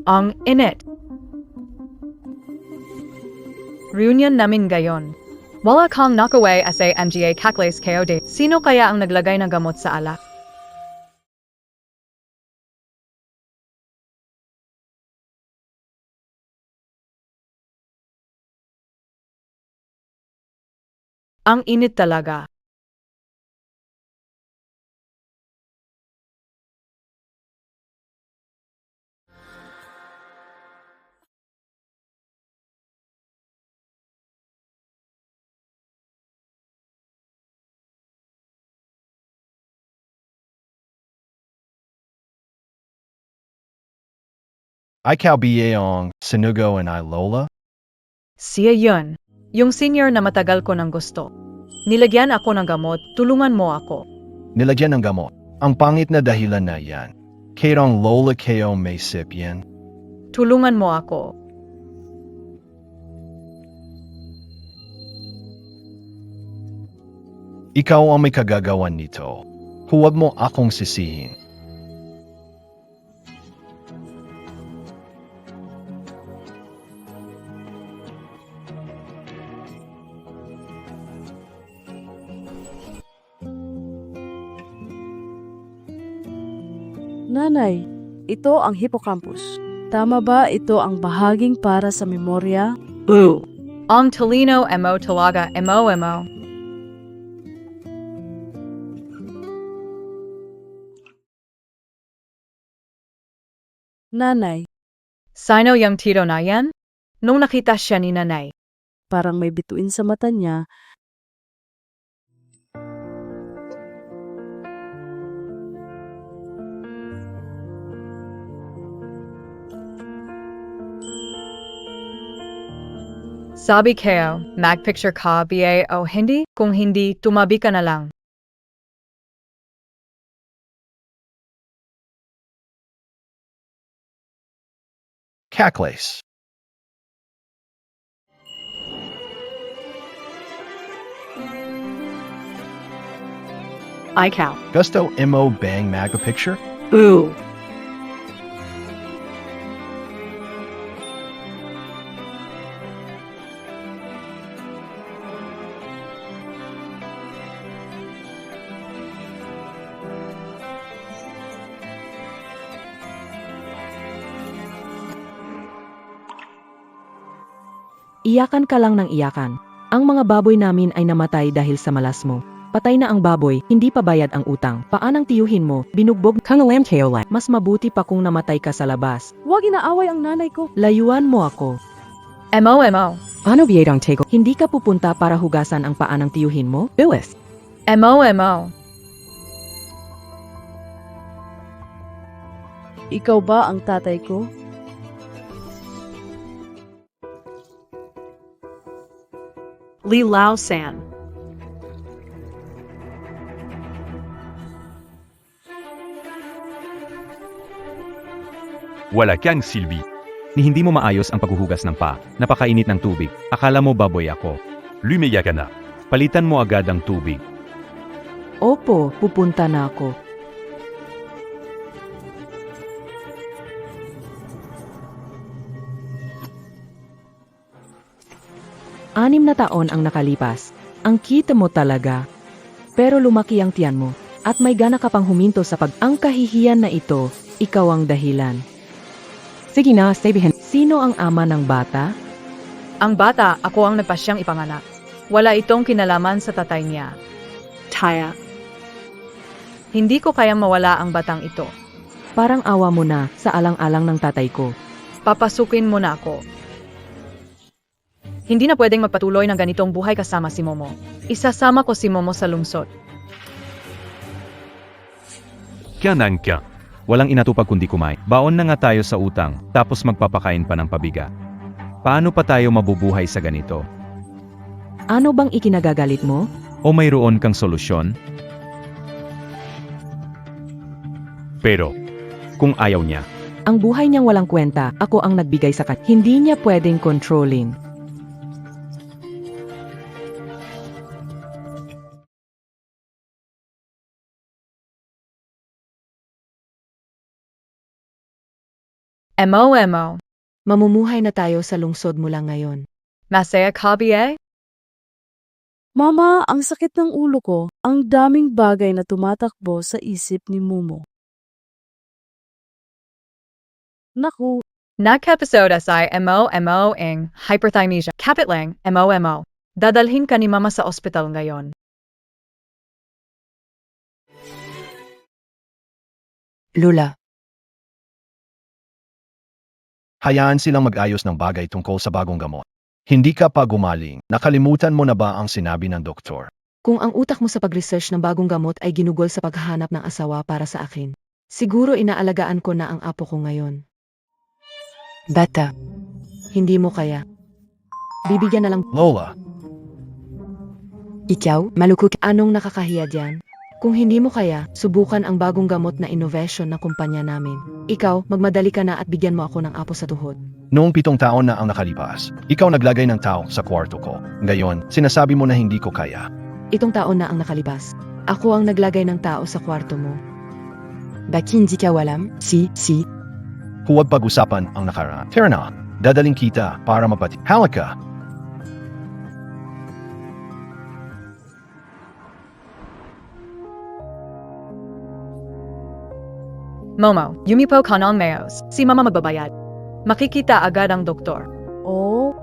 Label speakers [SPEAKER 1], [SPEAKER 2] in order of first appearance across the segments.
[SPEAKER 1] Ang init. Reunion namin gayon. Wala kang nakaway sa MGA Kakles KOD. Sino kaya ang naglagay ng gamot sa alak? Ang init talaga.
[SPEAKER 2] Ikaw Biyeong, Sinugo and Lola?
[SPEAKER 1] Siya yun. Yung senior na matagal ko nang gusto. Nilagyan ako ng gamot, tulungan mo ako.
[SPEAKER 2] Nilagyan ng gamot. Ang pangit na dahilan na yan. Kayrong Lola kayo may sip yan.
[SPEAKER 1] Tulungan mo ako.
[SPEAKER 2] Ikaw ang may kagagawan nito. Huwag mo akong sisihin.
[SPEAKER 3] Nanay, ito ang hippocampus. Tama ba ito ang bahaging para sa memorya?
[SPEAKER 1] Ang talino mo talaga mo.
[SPEAKER 3] Nanay,
[SPEAKER 1] Sino yung tito na yan? Nung nakita siya ni nanay.
[SPEAKER 3] parang may bituin sa mata niya.
[SPEAKER 1] Sabi kayo, mag-picture ka ba o hindi? Kung hindi, tumabi ka na lang.
[SPEAKER 2] Kakles.
[SPEAKER 1] Ikaw.
[SPEAKER 2] Gusto mo bang mag-picture?
[SPEAKER 1] Ooh.
[SPEAKER 4] Iyakan ka lang ng iyakan. Ang mga baboy namin ay namatay dahil sa malas mo. Patay na ang baboy, hindi pa bayad ang utang. Paanang tiyuhin mo, binugbog kang alam kayo lang. Mas mabuti pa kung namatay ka sa labas.
[SPEAKER 3] Huwag inaaway ang nanay ko.
[SPEAKER 4] Layuan mo ako.
[SPEAKER 1] Mo.
[SPEAKER 4] Ano biyadang tego? Hindi ka pupunta para hugasan ang paa ng tiyuhin mo? Bilis.
[SPEAKER 1] Mo.
[SPEAKER 3] Ikaw ba ang tatay ko?
[SPEAKER 1] Li Lao San.
[SPEAKER 5] Wala kang silbi. Ni hindi mo maayos ang paghuhugas ng paa. Napakainit ng tubig. Akala mo baboy ako. Lumiya ka na. Palitan mo agad ang tubig.
[SPEAKER 4] Opo, pupunta na ako. Anim na taon ang nakalipas. Ang kita mo talaga. Pero lumaki ang tiyan mo. At may gana ka pang huminto sa ang kahihiyan na ito, ikaw ang dahilan. Sige na, sabihin. Sino ang ama ng bata?
[SPEAKER 1] Ang bata, ako ang nagpasyang ipanganak. Wala itong kinalaman sa tatay niya.
[SPEAKER 3] Taya.
[SPEAKER 1] Hindi ko kayang mawala ang batang ito.
[SPEAKER 4] Parang awa mo na sa alang-alang ng tatay ko.
[SPEAKER 1] Papasukin mo na ako. Hindi na pwedeng magpatuloy ng ganitong buhay kasama si Momo. Isasama ko si Momo sa lungsod.
[SPEAKER 5] Kyanan ka. Walang inatupag kundi kumain. Baon na nga tayo sa utang, tapos magpapakain pa ng pabiga. Paano pa tayo mabubuhay sa ganito?
[SPEAKER 4] Ano bang ikinagagalit mo?
[SPEAKER 5] O mayroon kang solusyon? Pero, kung ayaw niya,
[SPEAKER 4] Ang buhay niyang walang kwenta, ako ang nagbigay sa kanya. Hindi niya pwedeng controlling.
[SPEAKER 1] Emo.
[SPEAKER 4] Mamumuhay na tayo sa lungsod mula ngayon.
[SPEAKER 1] Masaya kabiye?
[SPEAKER 3] Mama, ang sakit ng ulo ko. Ang daming bagay na tumatakbo sa isip ni Momo. Naku,
[SPEAKER 1] Nag-episode asay emo ing hyperthymesia. Kapit lang, emo. Dadalhin ka ni mama sa ospital ngayon.
[SPEAKER 4] Lola,
[SPEAKER 2] Hayaan silang mag-ayos ng bagay tungkol sa bagong gamot. Hindi ka pa gumaling. Nakalimutan mo na ba ang sinabi ng doktor?
[SPEAKER 4] kung ang utak mo sa pag-research ng bagong gamot ay ginugol sa paghahanap ng asawa para sa akin, siguro inaalagaan ko na ang apo ko ngayon. Bata, hindi mo kaya. Bibigyan na lang.
[SPEAKER 2] Lola,
[SPEAKER 4] Ikaw, malukok, anong nakakahiya dyan? Kung hindi mo kaya, subukan ang bagong gamot na innovation ng kumpanya namin. Ikaw, magmadali ka na at bigyan mo ako ng apo sa tuhod.
[SPEAKER 2] noong 7 taon na ang nakalipas, ikaw naglagay ng tao sa kwarto ko. Ngayon, sinasabi mo na hindi ko kaya.
[SPEAKER 4] Itong taon na ang nakalibas. Ako ang naglagay ng tao sa kwarto mo. Baki hindi ka walam? Si.
[SPEAKER 2] Huwag pag-usapan ang nakaraan. Tara na, dadaling kita para mapati. Halika!
[SPEAKER 1] Momo, yumipo ka ng mayos. Si mama magbabayad. Makikita agad ang doktor.
[SPEAKER 3] oh.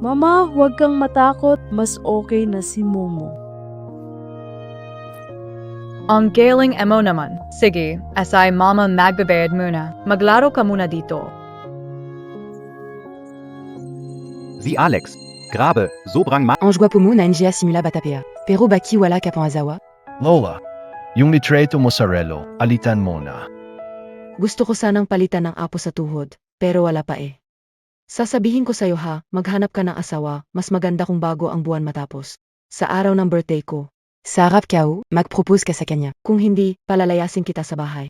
[SPEAKER 3] Mama, huwag kang matakot. Mas okay na si Momo.
[SPEAKER 1] Ang galing emo naman. Sige, asay mama magbabayad muna. Maglaro ka muna dito.
[SPEAKER 6] Sie Alex. Grabe, sobrang ma...
[SPEAKER 4] Anjwa Pumu na NGA simula batapea. Pero baki wala ka pang azawa?
[SPEAKER 2] Lola, yung litreto mo sa relo, alitan mo na.
[SPEAKER 4] Gusto ko sanang palitan ng apo sa tuhod, pero wala pa eh. Sasabihin ko sa'yo ha, maghanap ka ng asawa, mas maganda kung bago ang buwan matapos. Sa araw ng birthday ko. Sa harap ka mag-propose ka sa kanya. Kung hindi, palalayasin kita sa bahay.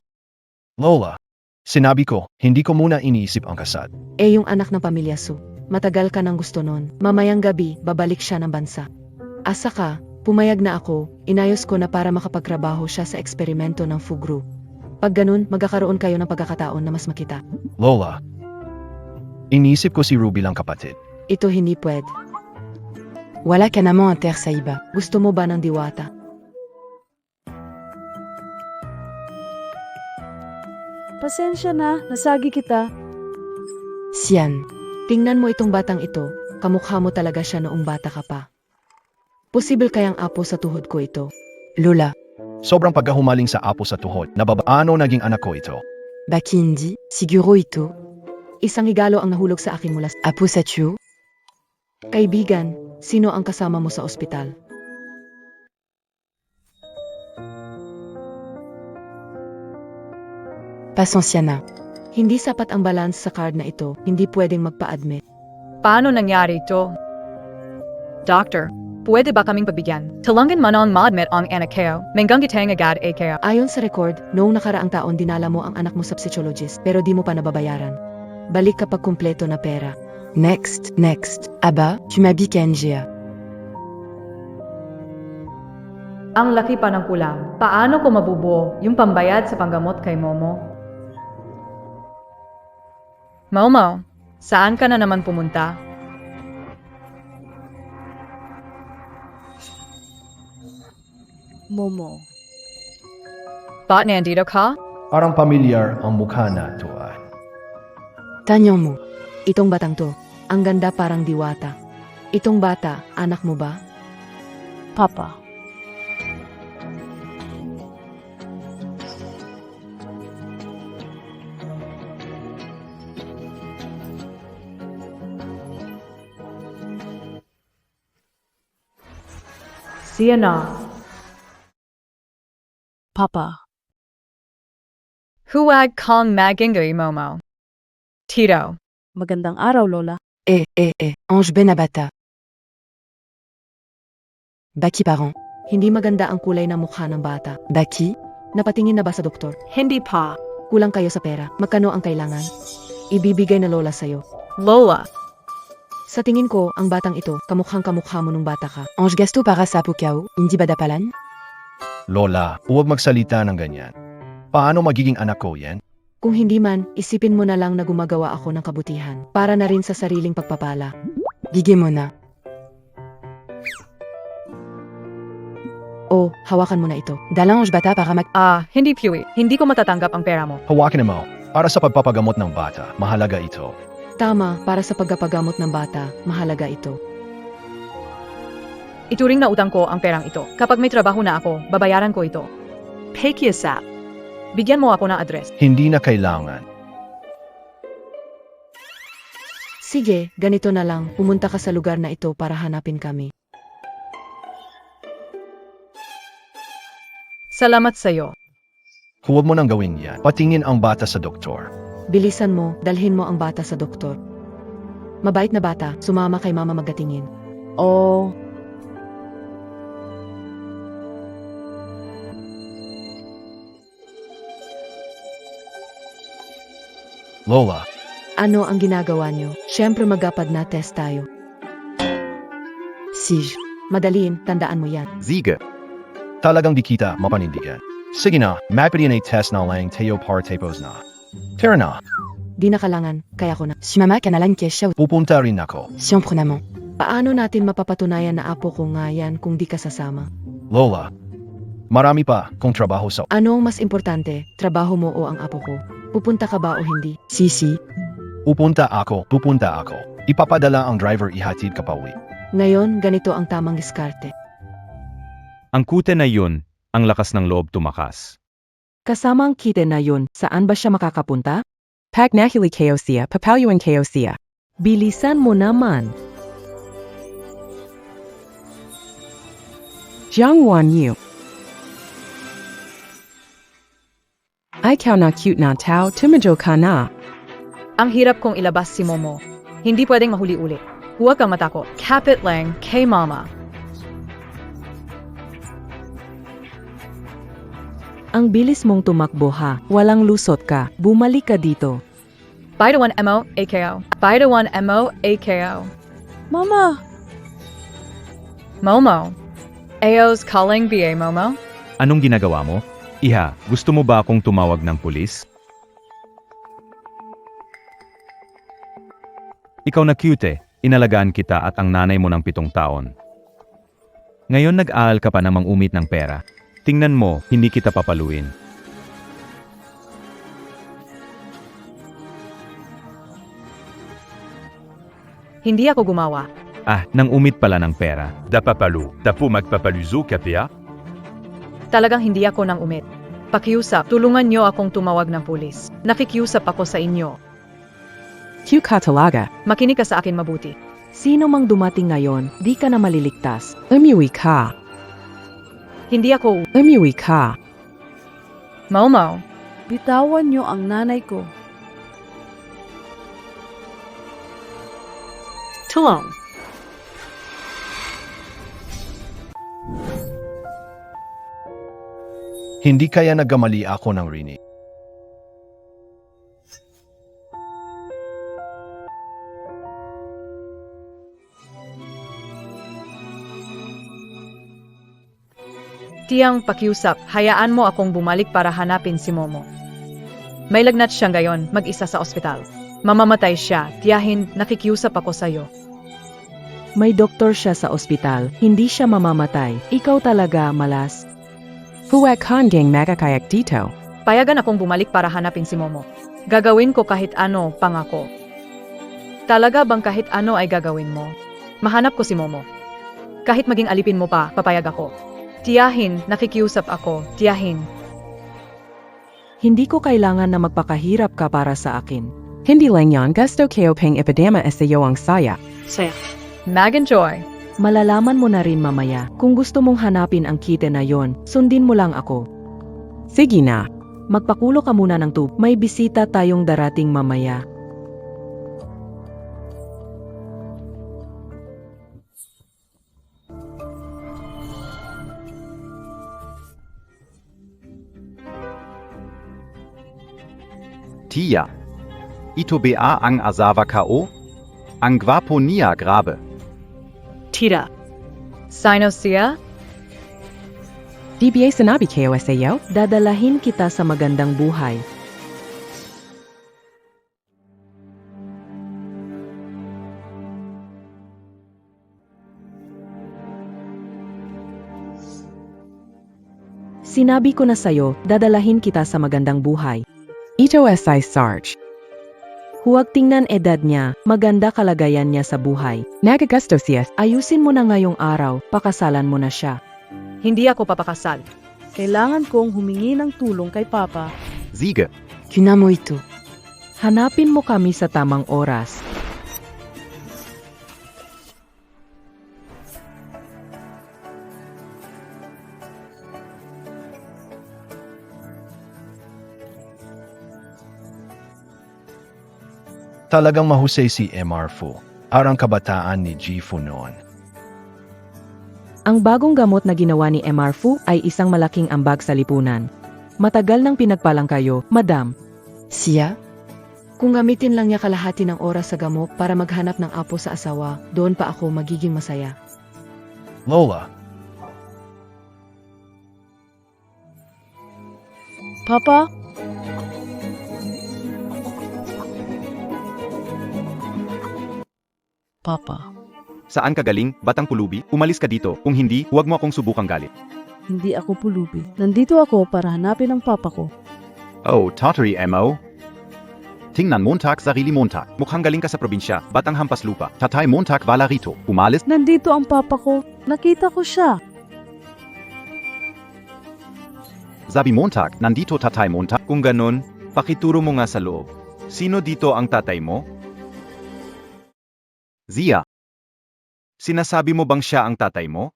[SPEAKER 2] Lola, sinabi ko, hindi ko muna iniisip ang kasal.
[SPEAKER 4] Eh yung anak ng pamilya Su, matagal ka nang gusto nun. Mamayang gabi, babalik siya ng bansa. Asa ka, pumayag na ako, inayos ko na para makapagtrabaho siya sa eksperimento ng Fugru. Pag ganun, magkakaroon kayo ng pagkakataon na mas makita.
[SPEAKER 2] Lola, inisip ko si Ruby lang kapatid.
[SPEAKER 4] Ito hindi pwede. Wala ka namang anter sa iba. Gusto mo ba ng diwata?
[SPEAKER 3] Pasensya na, nasagi kita.
[SPEAKER 4] Siyan. Tingnan mo itong batang ito. Kamukha mo talaga siya noong bata ka pa. Posible kayang apo sa tuhod ko ito. Lola,
[SPEAKER 2] Sobrang pagkahumaling sa apo sa tuhod, ano naging anak ko ito?
[SPEAKER 4] baki hindi, siguro ito. Isang higalo ang nahulog sa akin mula sa apo sa tiyo. Kaibigan, sino ang kasama mo sa ospital? Pasensya na. Hindi sapat ang balance sa card na ito, hindi pwedeng magpa-admit.
[SPEAKER 1] Paano nangyari ito? Doctor, pwede ba kaming pabigyan? Talangan man ang ma-admit ang anak ko, menggang gitang agad kayo.
[SPEAKER 4] Ayon sa record, noong nakaraang taon dinala mo ang anak mo sa psychologist pero di mo pa nababayaran. Balik kapag kumpleto na pera. Next. Aba, tu m'habilles ka NGA.
[SPEAKER 1] Ang laki pa ng kulang. Paano ko mabubuo yung pambayad sa panggamot kay Momo? Momo, saan ka na naman pumunta?
[SPEAKER 3] Momo.
[SPEAKER 1] Ba't nandito ka?
[SPEAKER 2] Parang pamilyar ang mukha na to ah.
[SPEAKER 4] Tanyong mo, itong batang to, ang ganda parang diwata. Itong bata, anak mo ba?
[SPEAKER 3] Papa.
[SPEAKER 1] Siya na.
[SPEAKER 3] Papa.
[SPEAKER 1] Huwag kang magingay, Momo. Tito.
[SPEAKER 3] Magandang araw, Lola.
[SPEAKER 4] Ange Benabata. Baki parang, hindi maganda ang kulay ng mukha ng bata. Baki, napatingin na ba sa doktor?
[SPEAKER 1] Hindi pa.
[SPEAKER 4] Kulang kayo sa pera. Magkano ang kailangan? Ibibigay na Lola sa'yo.
[SPEAKER 1] Lola.
[SPEAKER 4] Sa tingin ko, ang batang ito, kamukhang-kamukha mo nung bata ka. Ange gasto para sa pukao, hindi ba dapalan?
[SPEAKER 2] Lola, huwag magsalita ng ganyan. Paano magiging anak ko yan?
[SPEAKER 4] Kung hindi man, isipin mo na lang na gumagawa ako ng kabutihan para na rin sa sariling pagpapala. Gigil mo na. Oh, hawakan mo na ito. Dalang bata para
[SPEAKER 1] Hindi Pui. Hindi ko matatanggap ang pera mo.
[SPEAKER 2] Hawakin mo. Para sa pagpapagamot ng bata, mahalaga ito.
[SPEAKER 4] Tama, para sa pagpapagamot ng bata, mahalaga ito.
[SPEAKER 1] Ituring na utang ko ang perang ito. Kapag may trabaho na ako, babayaran ko ito. Pakiusap. Bigyan mo ako ng address.
[SPEAKER 2] Hindi na kailangan.
[SPEAKER 4] Sige, ganito na lang. Pumunta ka sa lugar na ito para hanapin kami.
[SPEAKER 1] Salamat sa'yo.
[SPEAKER 2] Huwag mo nang gawin yan. Patingin ang bata sa doktor.
[SPEAKER 4] Bilisan mo, dalhin mo ang bata sa doktor. Mabait na bata, sumama kay mama magdatingin.
[SPEAKER 3] Oh,
[SPEAKER 2] Lola,
[SPEAKER 4] Ano ang ginagawa niyo? Siyempre magapad na test tayo. Sige. Madaliin, tandaan mo yan.
[SPEAKER 6] Siege.
[SPEAKER 2] talagang di kita mapanindigan. Sige na, mapilian test na lang tayo par tapos na. Tara na,
[SPEAKER 4] Di na kailangan, kaya ko na. Si mama ka na lang kesya.
[SPEAKER 2] pupunta rin ako.
[SPEAKER 4] Siyempre naman. Paano natin mapapatunayan na apo ko nga yan kung di ka sasama?
[SPEAKER 2] Lola, marami pa kung trabaho sa...
[SPEAKER 4] Ano ang mas importante, trabaho mo o ang apo ko? Pupunta ka ba o hindi? Sisi.
[SPEAKER 2] Pupunta ako. Ipapadala ang driver ihatid ka pa uwi.
[SPEAKER 4] Ngayon, ganito ang tamang diskarte.
[SPEAKER 5] Ang kute na yun, ang lakas ng loob tumakas.
[SPEAKER 4] Kasama ang kite na yun, saan ba siya makakapunta? Pagnahili kayo siya, papalyuan kayo siya. Bilisan mo naman. Jiang Wan Yu. Ikaw na cute na tao, tumadyo ka na.
[SPEAKER 1] Ang hirap kong ilabas si Momo. Hindi pwedeng mahuli ulit. Huwag kang matakot. Kapit lang kay mama.
[SPEAKER 4] Ang bilis mong tumakbo ha, walang lusot ka, bumalik ka dito.
[SPEAKER 1] Bida 1 MO AKO. Bida 1 MO AKO.
[SPEAKER 3] Mama!
[SPEAKER 1] Momo. AO's calling BA Momo.
[SPEAKER 5] Anong ginagawa mo? Iha, gusto mo ba akong tumawag ng pulis? Ikaw na cute, inalagaan kita at ang nanay mo ng 7 taon. Ngayon nag-aaral ka pa namang umit ng pera. Tingnan mo, hindi kita papaluin.
[SPEAKER 1] Hindi ako gumawa.
[SPEAKER 5] Nang umit pala ng pera.
[SPEAKER 7] Dapapalu, tapo magpapaluzo kapia?
[SPEAKER 1] Talagang hindi ako nang umit. Pakiusap, tulungan niyo akong tumawag ng pulis. Nakikiusap ako sa inyo.
[SPEAKER 4] Cute ka talaga.
[SPEAKER 1] Makinig ka sa akin mabuti.
[SPEAKER 4] Sino mang dumating ngayon, di ka na maliligtas. Umuwi ka.
[SPEAKER 1] Hindi ako
[SPEAKER 4] Umuwi ka.
[SPEAKER 1] Momo.
[SPEAKER 3] Bitawan niyo ang nanay ko.
[SPEAKER 1] Tulong.
[SPEAKER 2] Hindi kaya nagkamali ako ng rinig.
[SPEAKER 1] Tiyang pakiusap, hayaan mo akong bumalik para hanapin si Momo. May lagnat siya ngayon, mag-isa sa ospital. Mamamatay siya, tiyahin, nakikiusap ako sa'yo.
[SPEAKER 4] May doktor siya sa ospital, hindi siya mamamatay. Ikaw talaga, malas. Huwag hanggang magakayak dito.
[SPEAKER 1] Payagan akong bumalik para hanapin si Momo. Gagawin ko kahit ano, pangako. Talaga bang kahit ano ay gagawin mo? Mahanap ko si Momo. Kahit maging alipin mo pa, papayag ako. Tiyahin, nakikiusap ako, tiyahin.
[SPEAKER 4] Hindi ko kailangan na magpakahirap ka para sa akin. Hindi lang yan, gusto kayo pang epidema sa iyo ang saya.
[SPEAKER 1] Mag-enjoy.
[SPEAKER 4] Malalaman mo na rin mamaya. Kung gusto mong hanapin ang kite na yon, sundin mo lang ako. Sige na. Magpakulo ka muna ng tub. May bisita tayong darating mamaya.
[SPEAKER 6] Tia. Ito ba ang asawa ko? Ang gwapo niya grabe.
[SPEAKER 1] Tira. Sinosia?
[SPEAKER 4] DBA sinabi kayo sa iyo? Dadalahin kita sa magandang buhay. Sinabi ko na sa'yo, dadalahin kita sa magandang buhay.
[SPEAKER 8] Ito si Sarge.
[SPEAKER 4] Huwag tingnan edad niya, maganda kalagayan niya sa buhay.
[SPEAKER 8] Nagagusto siya.
[SPEAKER 4] Ayusin mo na ngayong araw, pakasalan mo na siya.
[SPEAKER 1] Hindi ako papakasal.
[SPEAKER 3] Kailangan kong humingi ng tulong kay Papa.
[SPEAKER 6] Siege.
[SPEAKER 8] Kunamo ito.
[SPEAKER 4] Hanapin mo kami sa tamang oras.
[SPEAKER 2] Talagang mahusay si MR Fu. Arang kabataan ni Ji Fu noon.
[SPEAKER 4] Ang bagong gamot na ginawa ni MR Fu ay isang malaking ambag sa lipunan. Matagal nang pinagpalang kayo, Madam.
[SPEAKER 8] Siya?
[SPEAKER 4] Kung gamitin lang niya kalahati ng oras sa gamot para maghanap ng apo sa asawa, doon pa ako magiging masaya.
[SPEAKER 2] Lola,
[SPEAKER 3] Papa? Papa,
[SPEAKER 6] Saan ka galing, batang pulubi? Umalis ka dito. Kung hindi, huwag mo akong subukang galit.
[SPEAKER 3] hindi ako pulubi. Nandito ako para hanapin ang papa ko.
[SPEAKER 6] Oh, Tottery MO. Tingnan Montag sarili Montag. Mukhang galing ka sa probinsya, batang hampas lupa. Tatay Montag Valarito. Umalis?
[SPEAKER 3] Nandito ang papa ko. Nakita ko siya.
[SPEAKER 6] Sabi Montag, nandito Tatay Montag.
[SPEAKER 5] Kung ganon, pakituro mo nga sa loob. Sino dito ang tatay mo?
[SPEAKER 6] Zia.
[SPEAKER 5] Sinasabi mo bang siya ang tatay mo?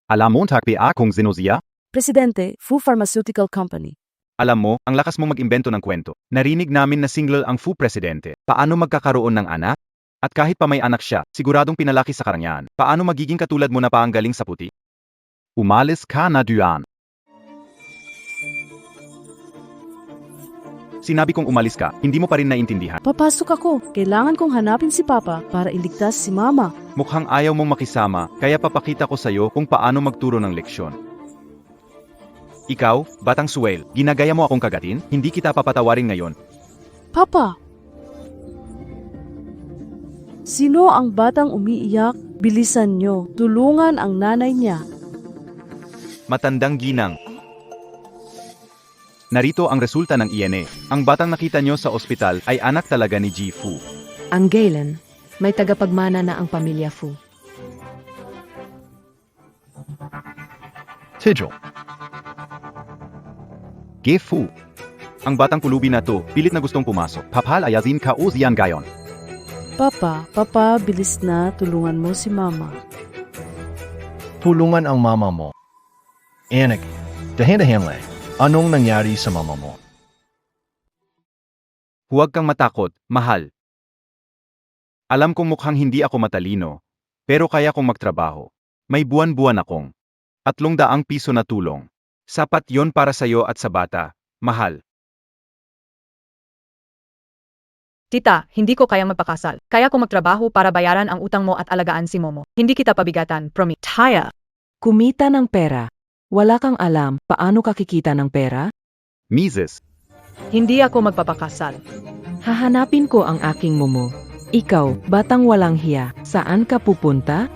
[SPEAKER 6] Ala Montag PA kung sino Zia?
[SPEAKER 3] Presidente, Fu Pharmaceutical Company.
[SPEAKER 5] Alam mo, ang lakas mong mag-imbento ng kwento. Narinig namin na single ang Fu Presidente. Paano magkakaroon ng anak? At kahit pa may anak siya, siguradong pinalaki sa karangyaan. Paano magiging katulad mo na pa ang galing sa puti?
[SPEAKER 6] Umalis ka na Duan.
[SPEAKER 5] Sinabi kong umalis ka, hindi mo pa rin naintindihan.
[SPEAKER 3] Papasok ako. Kailangan kong hanapin si Papa para iligtas si Mama.
[SPEAKER 5] Mukhang ayaw mong makisama, kaya papakita ko sa'yo kung paano magturo ng leksyon. Ikaw, batang suwel, ginagaya mo akong kagatin? Hindi kita papatawarin ngayon.
[SPEAKER 3] Papa! Sino ang batang umiiyak? Bilisan nyo. Tulungan ang nanay niya.
[SPEAKER 5] Matandang ginang.
[SPEAKER 6] Narito ang resulta ng INA.
[SPEAKER 5] Ang batang nakita nyo sa ospital ay anak talaga ni Ji Fu.
[SPEAKER 4] Ang Galen, may tagapagmana na ang pamilya Fu.
[SPEAKER 2] Tigil.
[SPEAKER 6] Gefu.
[SPEAKER 5] Ang batang pulubi na to, pilit na gustong pumasok.
[SPEAKER 6] Papal ayazin ka o Zian gayon.
[SPEAKER 3] Papa, bilis na. Tulungan mo si Mama.
[SPEAKER 2] Tulungan ang mama mo. Anak, dahan-dahan lang. Anong nangyari sa mama mo?
[SPEAKER 5] Huwag kang matakot, mahal. Alam kong mukhang hindi ako matalino, pero kaya kong magtrabaho. May buwan-buwan akong 300 piso na tulong. Sapat yon para sa'yo at sa bata, mahal.
[SPEAKER 1] Tita, hindi ko kayang magpakasal. Kaya ko magtrabaho para bayaran ang utang mo at alagaan si Momo. Hindi kita pabigatan, promise. Taya!
[SPEAKER 4] Kumita ng pera. Wala kang alam paano ka kikita ng pera?
[SPEAKER 6] Mises.
[SPEAKER 1] Hindi ako magpapakasal.
[SPEAKER 4] Hahanapin ko ang aking Momo. Ikaw, batang walang hiya, saan ka pupunta?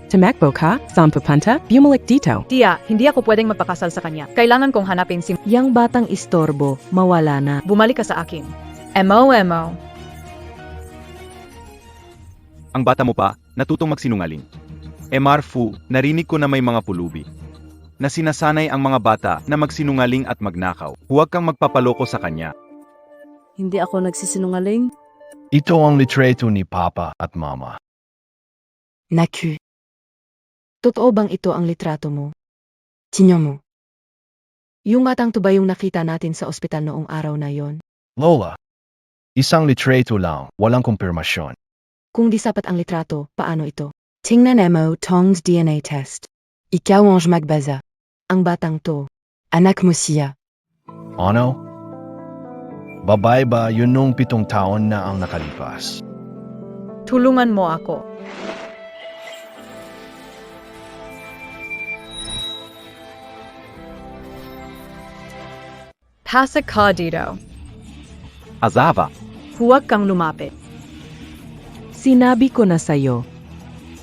[SPEAKER 8] Tumakbo ka? Saan pupunta? Bumalik dito.
[SPEAKER 1] Tia, hindi ako pwedeng magpakasal sa kanya. Kailangan kong hanapin si...
[SPEAKER 4] Yang batang istorbo, mawala na.
[SPEAKER 1] Bumalik ka sa akin. Mo.
[SPEAKER 5] Ang bata mo pa, natutong magsinungaling. MR Fu, narinig ko na may mga pulubi na sinasanay ang mga bata na magsinungaling at magnakaw. Huwag kang magpapaloko sa kanya.
[SPEAKER 3] Hindi ako nagsisinungaling.
[SPEAKER 2] Ito ang litreto ni Papa at Mama.
[SPEAKER 8] Naku.
[SPEAKER 4] Totoo bang ito ang litrato mo?
[SPEAKER 8] Tingnan mo.
[SPEAKER 4] Yung batang to ba yung nakita natin sa ospital noong araw na yon?
[SPEAKER 2] Lola, isang litreto lang, walang kumpirmasyon.
[SPEAKER 4] Kung di sapat ang litrato, paano ito?
[SPEAKER 8] Tingnan mo Tong's DNA test. Ikaw ang magbaza.
[SPEAKER 4] Ang batang to,
[SPEAKER 8] Anak mo siya.
[SPEAKER 2] Ano? Babae ba yun nung 7 taon na ang nakalipas?
[SPEAKER 1] Tulungan mo ako. Pasok ka dito.
[SPEAKER 6] Azava.
[SPEAKER 1] Huwag kang lumapit.
[SPEAKER 4] sinabi ko na sa'yo.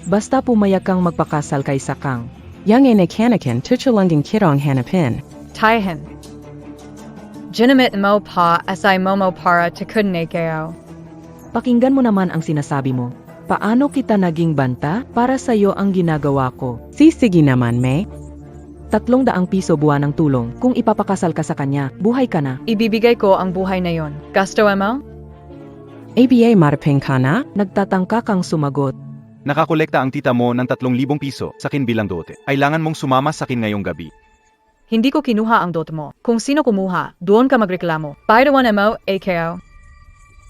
[SPEAKER 4] Basta pumayag kang magpakasal kay Sakang.
[SPEAKER 8] Yang ene kanakan tuchulungan kitong hanapin.
[SPEAKER 1] Taihan. Ginamit mo pa asay momo para takudne kayo.
[SPEAKER 4] Pakinggan mo naman ang sinasabi mo. Paano kita naging banta para sa'yo ang ginagawa ko?
[SPEAKER 8] Sisigi naman me.
[SPEAKER 4] 300 piso buwan ng tulong. Kung ipapakasal ka sa kanya, buhay ka na.
[SPEAKER 1] Ibibigay ko ang buhay na yon. Gusto mo?
[SPEAKER 8] ABA maraping ka na?
[SPEAKER 4] Nagtatangka kang sumagot.
[SPEAKER 5] Nakakolekta ang tita mo ng 3,000 piso sa akin bilang dote. Kailangan mong sumama sa akin ngayong gabi.
[SPEAKER 1] Hindi ko kinuha ang dot mo. Kung sino kumuha, doon ka magreklamo. Paidawan mo, AKO.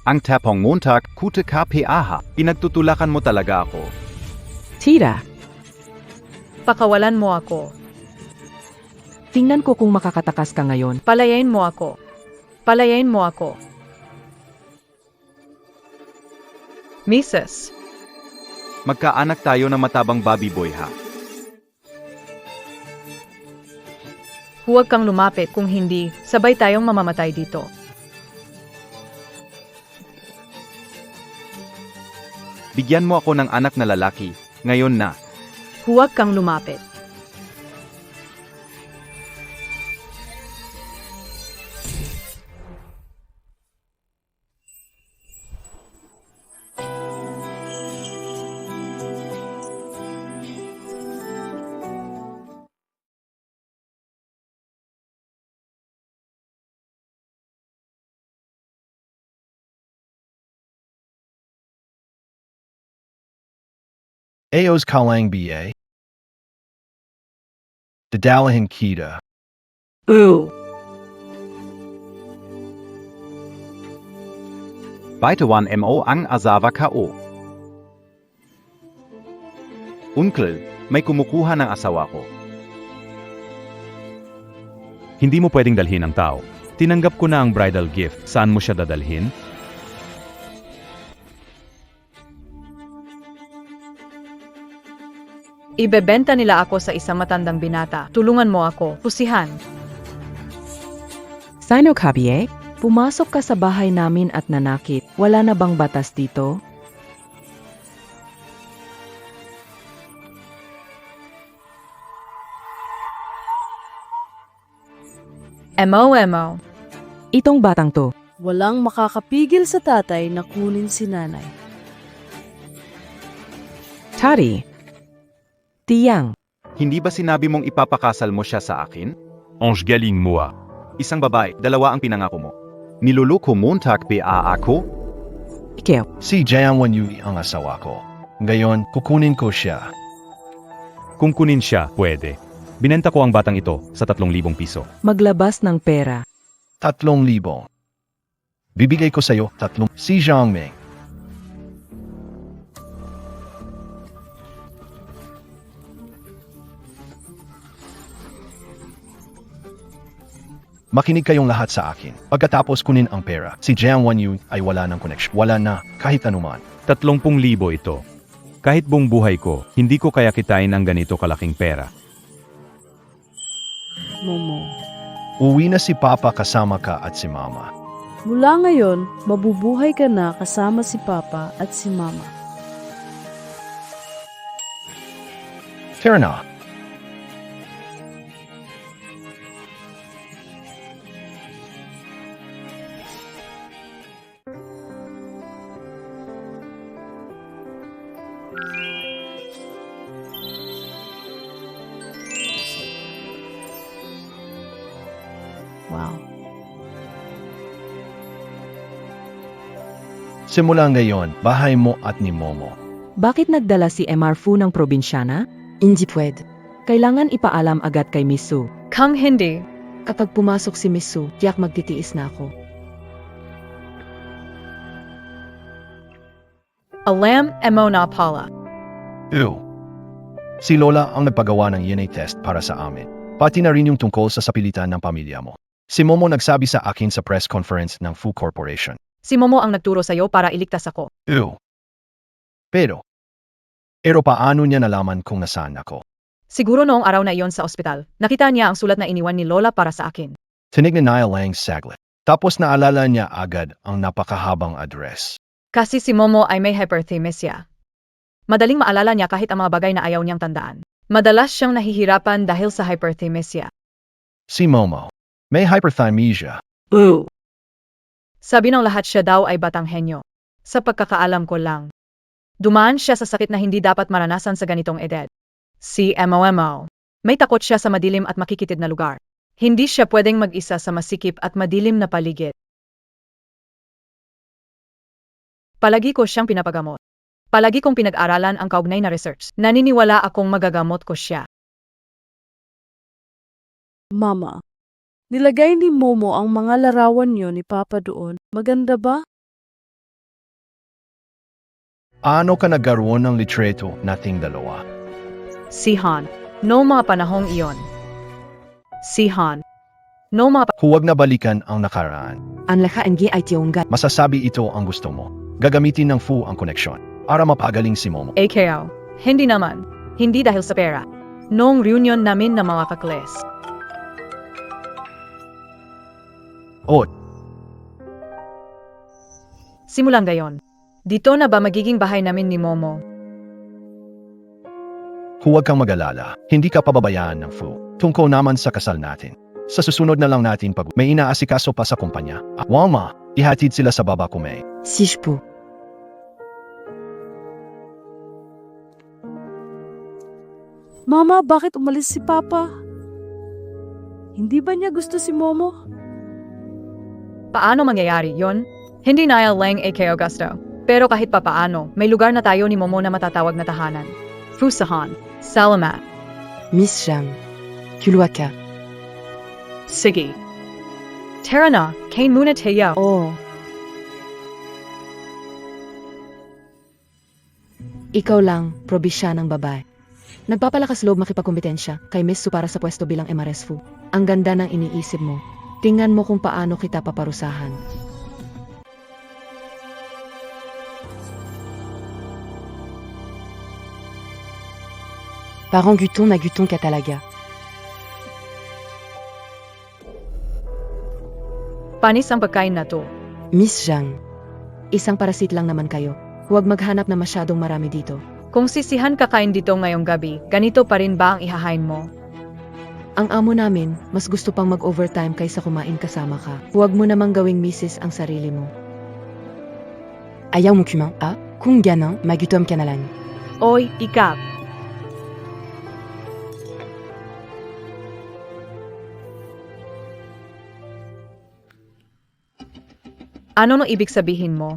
[SPEAKER 6] Ang tapong Montag, kute KPAH.
[SPEAKER 5] Pinagtutulakan mo talaga ako.
[SPEAKER 8] Tita.
[SPEAKER 1] Pakawalan mo ako.
[SPEAKER 4] Tingnan ko kung makakatakas ka ngayon.
[SPEAKER 1] Palayain mo ako. Palayain mo ako. Mrs.
[SPEAKER 5] Magkaanak tayo ng matabang baby boy ha.
[SPEAKER 1] Huwag kang lumapit kung hindi, sabay tayong mamamatay dito.
[SPEAKER 5] Bigyan mo ako ng anak na lalaki, ngayon na.
[SPEAKER 1] Huwag kang lumapit.
[SPEAKER 2] Aos Kalang BA. Dadalahin kita.
[SPEAKER 6] Baitawan mo ang asawa ko.
[SPEAKER 5] Uncle, may kumukuha ng asawa ko.
[SPEAKER 7] Hindi mo pwedeng dalhin ang tao. Tinanggap ko na ang bridal gift. Saan mo siya dadalhin?
[SPEAKER 1] Ibebenta nila ako sa isang matandang binata. Tulungan mo ako, pusihan.
[SPEAKER 8] Sino kabiye?
[SPEAKER 4] Pumasok ka sa bahay namin at nanakit. Wala na bang batas dito?
[SPEAKER 1] Emo.
[SPEAKER 4] Itong batang to.
[SPEAKER 3] Walang makakapigil sa tatay na kunin si nanay.
[SPEAKER 8] Tari.
[SPEAKER 4] Tiyang.
[SPEAKER 5] Hindi ba sinabi mong ipapakasal mo siya sa akin?
[SPEAKER 7] Ange galing mo ah.
[SPEAKER 5] Isang babae, 2 ang pinangako mo.
[SPEAKER 6] Niluluko Montag PA ako?
[SPEAKER 8] Ikaw.
[SPEAKER 2] Si Jayan Yui ang asawa ko. Ngayon, kukunin ko siya.
[SPEAKER 7] Kung kunin siya, pwede. Binenta ko ang batang ito sa 3,000 piso.
[SPEAKER 4] Maglabas ng pera.
[SPEAKER 2] 3,000. Bibigay ko sa'yo 3. Si Jiangming. Makinig kayong lahat sa akin. Pagkatapos kunin ang pera, si Jiang Wanyu ay wala ng connection. Wala na, kahit anuman.
[SPEAKER 7] 30,000 ito. Kahit buong buhay ko, hindi ko kaya kitain ang ganito kalaking pera.
[SPEAKER 3] Momo.
[SPEAKER 2] Uwi na si Papa kasama ka at si Mama.
[SPEAKER 3] Mula ngayon, mabubuhay ka na kasama si Papa at si Mama.
[SPEAKER 2] Tara na.
[SPEAKER 3] Wow.
[SPEAKER 2] Simula ngayon, bahay mo at ni Momo.
[SPEAKER 4] Bakit nagdala si MR Fu ng probinsyana?
[SPEAKER 8] Hindi pwede.
[SPEAKER 4] Kailangan ipaalam agad kay Miss Su.
[SPEAKER 1] Kung hindi,
[SPEAKER 4] Kapag pumasok si Miss Su, tiyak magtitiis na ako.
[SPEAKER 1] alam mo na pala.
[SPEAKER 2] Ew. Si Lola ang nagpagawa ng DNA test para sa amin. Pati na rin yung tungkol sa sapilitan ng pamilya mo. Si Momo nagsabi sa akin sa press conference ng Fu Corporation.
[SPEAKER 1] Si Momo ang nagturo sa'yo para iligtas ako.
[SPEAKER 2] Ew. Pero paano niya nalaman kung nasaan ako?
[SPEAKER 1] Siguro noong araw na iyon sa ospital, nakita niya ang sulat na iniwan ni Lola para sa akin.
[SPEAKER 2] Tinignan niya lang saglit. Tapos naalala niya agad ang napakahabang address.
[SPEAKER 1] Kasi si Momo ay may hyperthymesia. Madaling maalala niya kahit ang mga bagay na ayaw niyang tandaan. Madalas siyang nahihirapan dahil sa hyperthymesia.
[SPEAKER 2] Si Momo. May hyperthymesia.
[SPEAKER 1] Sabi ng lahat siya daw ay batang henyo. Sa pagkakaalam ko lang. Dumaan siya sa sakit na hindi dapat maranasan sa ganitong edad. Si Momo. May takot siya sa madilim at makikitid na lugar. Hindi siya pwedeng mag-isa sa masikip at madilim na paligid. Palagi ko siyang pinapagamot. Palagi kong pinag-aralan ang kaugnay na research. Naniniwala akong magagamot ko siya.
[SPEAKER 3] Mama, nilagay ni Momo ang mga larawan niyo ni Papa doon. Maganda ba?
[SPEAKER 2] Ano ka nagkaroon ng litreto nating dalawa?
[SPEAKER 1] Si Han. No mga panahong iyon. Si Han. No mga
[SPEAKER 2] Huwag na balikan ang nakaraan.
[SPEAKER 8] Ang lakaanggi ay tiyonggat.
[SPEAKER 2] Masasabi ito ang gusto mo. Gagamitin ng Fu ang koneksyon para mapagaling si Momo.
[SPEAKER 1] AKO. Hindi naman. Hindi dahil sa pera. Noong reunion namin na mga kakles.
[SPEAKER 2] Ot,
[SPEAKER 1] Simulan gayon. Dito na ba magiging bahay namin ni Momo?
[SPEAKER 2] huwag kang mag-alala. Hindi ka pababayaan ng Fu. Tungkol naman sa kasal natin. Sa susunod na lang natin pag may inaasikaso pa sa kumpanya. Wama, ihatid sila sa baba kumay.
[SPEAKER 8] Si je peux.
[SPEAKER 3] Mama, bakit umalis si Papa? Hindi ba niya gusto si Momo?
[SPEAKER 1] Paano mangyayari yon? Hindi na lang AKO gusto. Pero kahit papaano, may lugar na tayo ni Momo na matatawag na tahanan. Fusahan. Salamat.
[SPEAKER 8] Miss Zhang. Kulwaka.
[SPEAKER 1] Sige. Tara na, kain muna tayo.
[SPEAKER 3] Oo.
[SPEAKER 4] Ikaw lang, probisya ng babae. Nagpapalakas loob makipagkumpetensya kay Miss Su para sa pwesto bilang MRS Fu. Ang ganda ng iniisip mo. Tingnan mo kung paano kita paparusahan.
[SPEAKER 8] Parent Guton na Guton Catalaga.
[SPEAKER 1] Panis ang pagkain na to.
[SPEAKER 8] Miss Zhang.
[SPEAKER 4] Isang parasit lang naman kayo. Huwag maghanap na masyadong marami dito.
[SPEAKER 1] Kung sisihan kakain dito ngayong gabi, ganito pa rin ba ang ihahain mo?
[SPEAKER 4] Ang amo namin, mas gusto pang mag-overtime kaysa kumain kasama ka. Huwag mo namang gawing misis ang sarili mo.
[SPEAKER 8] Ayaw mo kumain. Kung ganon, magutom ka na lang.
[SPEAKER 1] Oy, ikap. Ano nang ibig sabihin mo?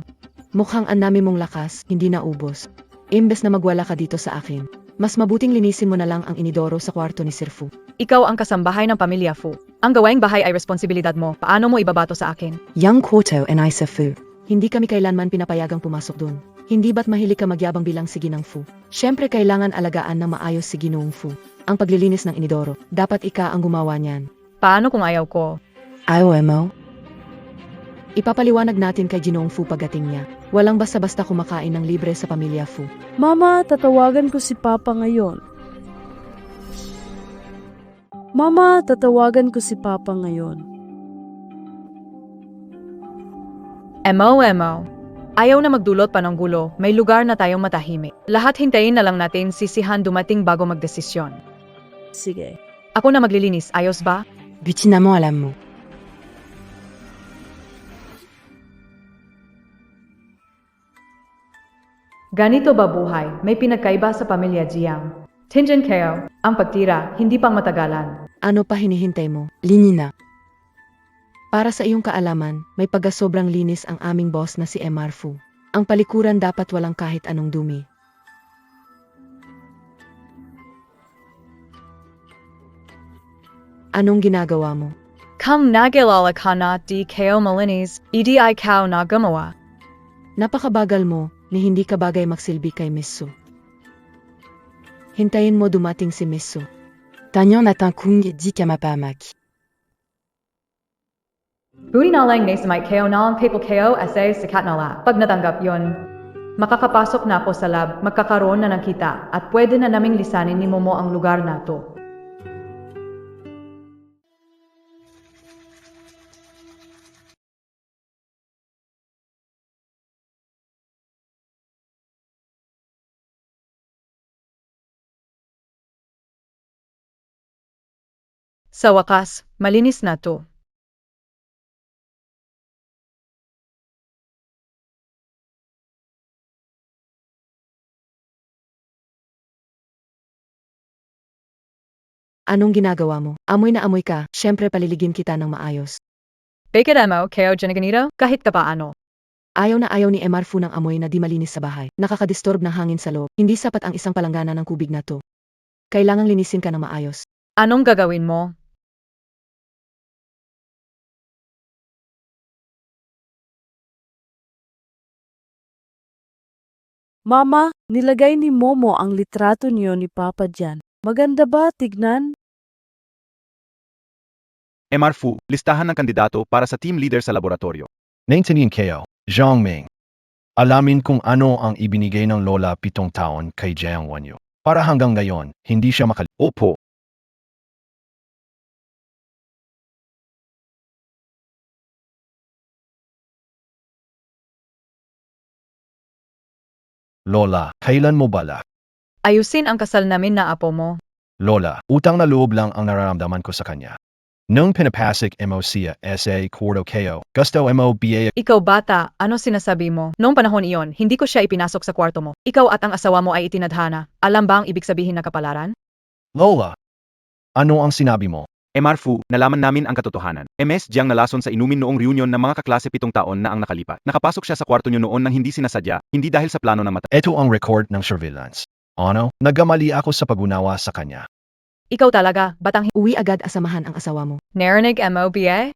[SPEAKER 4] Mukhang ang dami mong lakas, hindi na ubos. Imbes na magwala ka dito sa akin, mas mabuting linisin mo na lang ang inidoro sa kwarto ni Sir Fu.
[SPEAKER 1] Ikaw ang kasambahay ng pamilya Fu. Ang gawaing bahay ay responsibilidad mo. Paano mo ibabato sa akin?
[SPEAKER 8] Young Quarto and Isa Fu.
[SPEAKER 4] Hindi kami kailanman pinapayagang pumasok dun. Hindi ba't mahilig ka magyabang bilang si Ginang Fu? Siyempre kailangan alagaan ng maayos si Ginoong Fu. Ang paglilinis ng inidoro, dapat ika ang gumawa niyan.
[SPEAKER 1] Paano kung ayaw ko?
[SPEAKER 8] Ayaw mo?
[SPEAKER 4] Ipapaliwanag natin kay Ginoong Fu pagdating niya. Walang basta-basta kumakain ng libre sa pamilya Fu.
[SPEAKER 3] Mama, tatawagan ko si Papa ngayon. Mama, tatawagan ko si Papa ngayon.
[SPEAKER 1] Emo. Ayaw na magdulot pa ng gulo, may lugar na tayong matahimik. Lahat hintayin na lang natin sisihan dumating bago magdesisyon.
[SPEAKER 3] Sige.
[SPEAKER 1] Ako na maglilinis, ayos ba?
[SPEAKER 8] Butinamo alam mo.
[SPEAKER 1] Ganito ba buhay? May pinagkaiba sa pamilya Jiang. Tinjan kayo, ang pagtira, hindi pang matagalan.
[SPEAKER 4] Ano pa hinihintay mo?
[SPEAKER 8] Linina.
[SPEAKER 4] Para sa iyong kaalaman, may pagkasobrang linis ang aming boss na si MR Fu. Ang palikuran dapat walang kahit anong dumi. Anong ginagawa mo?
[SPEAKER 1] Kung nagilala ka na di kayo malinis, idi ikaw na gumawa.
[SPEAKER 4] Napakabagal mo, ni hindi ka bagay magsilbi kay Miss Su. Hintayin mo dumating si Miss Su.
[SPEAKER 8] Tanyan natin kung di ka mapamak.
[SPEAKER 1] Buti na lang nasamay kayo na ang people kayo asay sikat na la. Pag natanggap yon, makakapasok na ako sa lab, magkakaroon na ng kita, at pwede na naming lisanin ni Momo ang lugar na to. Sa wakas, malinis na to.
[SPEAKER 8] Anong ginagawa mo? Amoy na amoy ka, syempre paliligin kita ng maayos.
[SPEAKER 1] Bakit mo, kayo ginaganito? Kahit kapaano.
[SPEAKER 8] Ayaw na ayaw ni Emar Fu ng amoy na di malinis sa bahay. Nakakadisturb ng hangin sa loob. Hindi sapat ang isang palanggana ng kubig na to. Kailangang linisin ka ng maayos.
[SPEAKER 1] Anong gagawin mo?
[SPEAKER 3] Mama, nilagay ni Momo ang litrato niyo ni Papa dyan. Maganda ba tignan?
[SPEAKER 5] MR Fu, listahan ng kandidato para sa team leader sa laboratorio.
[SPEAKER 2] Naintindihan kayo, Zhongming. Alamin kung ano ang ibinigay ng lola 7 taon kay Jiang Wanyu. Para hanggang ngayon, hindi siya
[SPEAKER 5] Opo.
[SPEAKER 2] Lola, kailan mo balak?
[SPEAKER 1] Ayusin ang kasal namin na apo mo.
[SPEAKER 2] Lola, utang na loob lang ang nararamdaman ko sa kanya. Nung pinapasok mo siya sa kwarto kayo, gusto mo ba
[SPEAKER 1] Ikaw bata, ano sinasabi mo? Noong panahon iyon, hindi ko siya ipinasok sa kwarto mo. Ikaw at ang asawa mo ay itinadhana. Alam ba ang ibig sabihin na kapalaran?
[SPEAKER 2] Lola? Ano ang sinabi mo?
[SPEAKER 5] MR Fu, nalaman namin ang katotohanan. MS Jiang nalason sa inumin noong reunion ng mga kaklase 7 taon na ang nakalipas. Nakapasok siya sa kwarto niyo noon nang hindi sinasadya, hindi dahil sa plano ng mata.
[SPEAKER 2] Ito ang record ng surveillance. Ano? Nagkamali ako sa pagunawa sa kanya.
[SPEAKER 1] Ikaw talaga, batang
[SPEAKER 8] Uwi agad asamahan ang asawa mo.
[SPEAKER 1] narinig mo ba?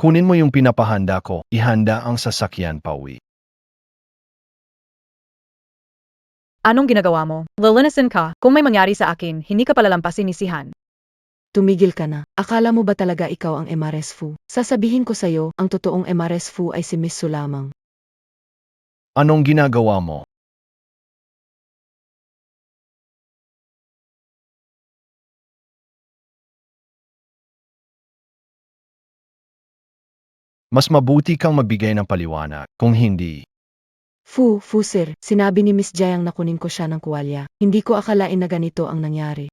[SPEAKER 2] Kunin mo yung pinapahanda ko, ihanda ang sasakyan pauwi.
[SPEAKER 1] Anong ginagawa mo? Lilinisin ka. Kung may mangyari sa akin, hindi ka palalampasin ni Sihan.
[SPEAKER 8] Tumigil ka na. Akala mo ba talaga ikaw ang Emares Fu? Sasabihin ko sa'yo, ang totoong Emares Fu ay si Miss Su lamang.
[SPEAKER 2] Anong ginagawa mo? Mas mabuti kang magbigay ng paliwanag. Kung hindi,
[SPEAKER 8] Fu, sir, sinabi ni Miss Jiang na kunin ko siya ng kuwalya. Hindi ko akalain na ganito ang nangyari.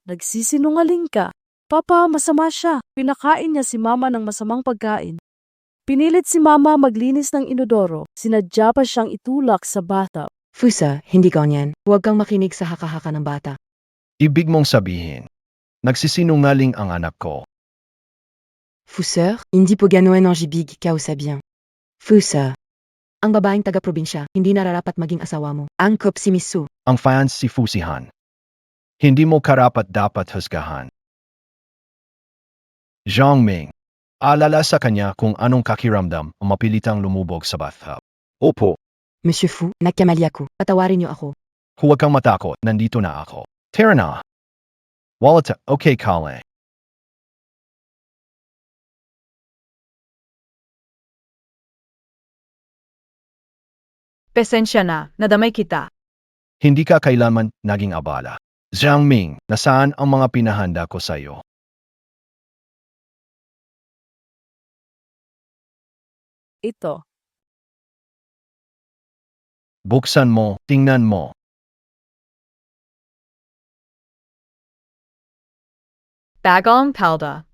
[SPEAKER 3] Nagsisinungaling ka. Papa, masama siya. Pinakain niya si Mama ng masamang pagkain. Pinilit si Mama maglinis ng inodoro. Sinadya pa siyang itulak sa bathtub.
[SPEAKER 8] Fu, sir, hindi ganyan. Huwag kang makinig sa haka-haka ng bata.
[SPEAKER 2] ibig mong sabihin, nagsisinungaling ang anak ko.
[SPEAKER 8] Fu, sir, hindi po gano'n ang jibig, kausa bien. Fu, sir. Ang babaeng taga-probinsya, hindi nararapat maging asawa mo. Angkop si Miss Su.
[SPEAKER 2] Ang fans si Fusihan. Hindi mo karapat dapat husgahan. Zhongming, alala sa kanya kung anong kakiramdam o mapilitang lumubog sa bathtub.
[SPEAKER 5] Opo.
[SPEAKER 8] Monsieur Fu, nagkamali ako. Patawarin niyo ako.
[SPEAKER 2] Huwag kang matakot, nandito na ako. Tara na! Walata, okay kale.
[SPEAKER 1] Pasensya na, nadamay kita.
[SPEAKER 2] Hindi ka kailanman naging abala. Zhangming, nasaan ang mga pinahanda ko sa iyo?
[SPEAKER 3] Ito.
[SPEAKER 2] Buksan mo, tingnan mo.
[SPEAKER 1] Bagong palda.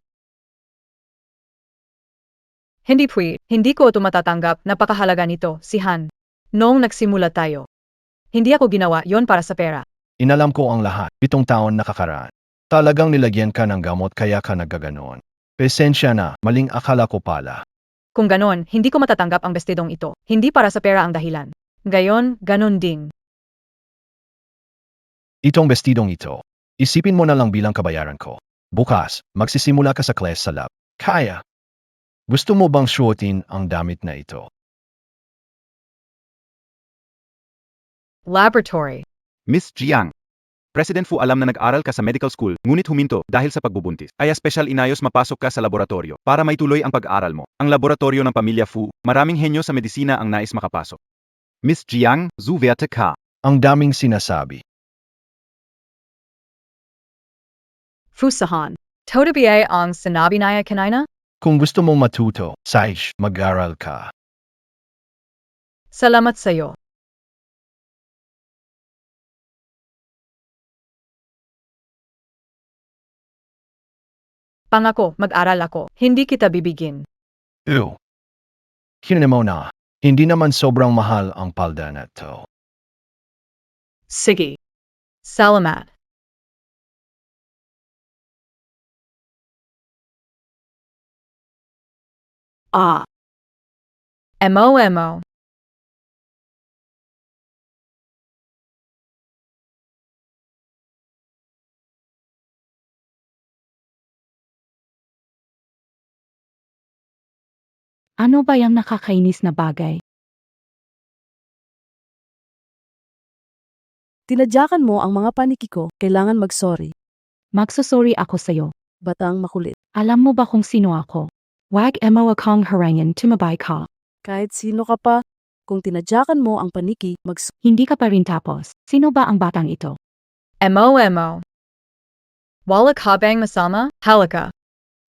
[SPEAKER 1] Hindi ko ito matatanggap, napakahalaga nito, Sihan. Noong nagsimula tayo. Hindi ako ginawa yon para sa pera.
[SPEAKER 2] Inalam ko ang lahat, 7 taon nakakaraan. Talagang nilagyan ka ng gamot kaya ka nagaganoon. Pasensya na, maling akala ko pala.
[SPEAKER 1] Kung ganon, hindi ko matatanggap ang bestidong ito. Hindi para sa pera ang dahilan. Gayon, ganon din.
[SPEAKER 2] Itong bestidong ito, isipin mo na lang bilang kabayaran ko. Bukas, magsisimula ka sa class sa lab. Kaya. Gusto mo bang suotin ang damit na ito?
[SPEAKER 1] Laboratory.
[SPEAKER 5] Miss Jiang. President Fu alam na nag-aral ka sa medical school, ngunit huminto dahil sa pagbubuntis. Kaya special inayos mapasok ka sa laboratorio para maituloy ang pag-aaral mo. Ang laboratorio ng pamilya Fu, maraming henyo sa medisina ang nais makapasok. Miss Jiang, zu werte ka.
[SPEAKER 2] Ang daming sinasabi.
[SPEAKER 1] Fusahan. Toda ba ang sinabi niya kanina?
[SPEAKER 2] Kung gusto mong matuto, Saish, mag-aral ka.
[SPEAKER 1] Salamat sa'yo. Pangako, mag-aral ako. Hindi kita bibigin.
[SPEAKER 2] Ew. Kinain mo na. Hindi naman sobrang mahal ang palda na to.
[SPEAKER 1] Sige. Salamat.
[SPEAKER 3] Ah,
[SPEAKER 1] Emo.
[SPEAKER 4] Ano ba yung nakakainis na bagay?
[SPEAKER 3] tinadyakan mo ang mga paniki ko, kailangan mag-sorry.
[SPEAKER 4] Magsusorry ako sa'yo.
[SPEAKER 3] Batang makulit.
[SPEAKER 4] Alam mo ba kung sino ako? Wag mo akong harangan, tumabay ka.
[SPEAKER 3] Kahit sino ka pa, kung tinadyakan mo ang paniki,
[SPEAKER 4] Hindi ka pa rin tapos. Sino ba ang batang ito?
[SPEAKER 1] Emo. Wala ka bang masama? Halika.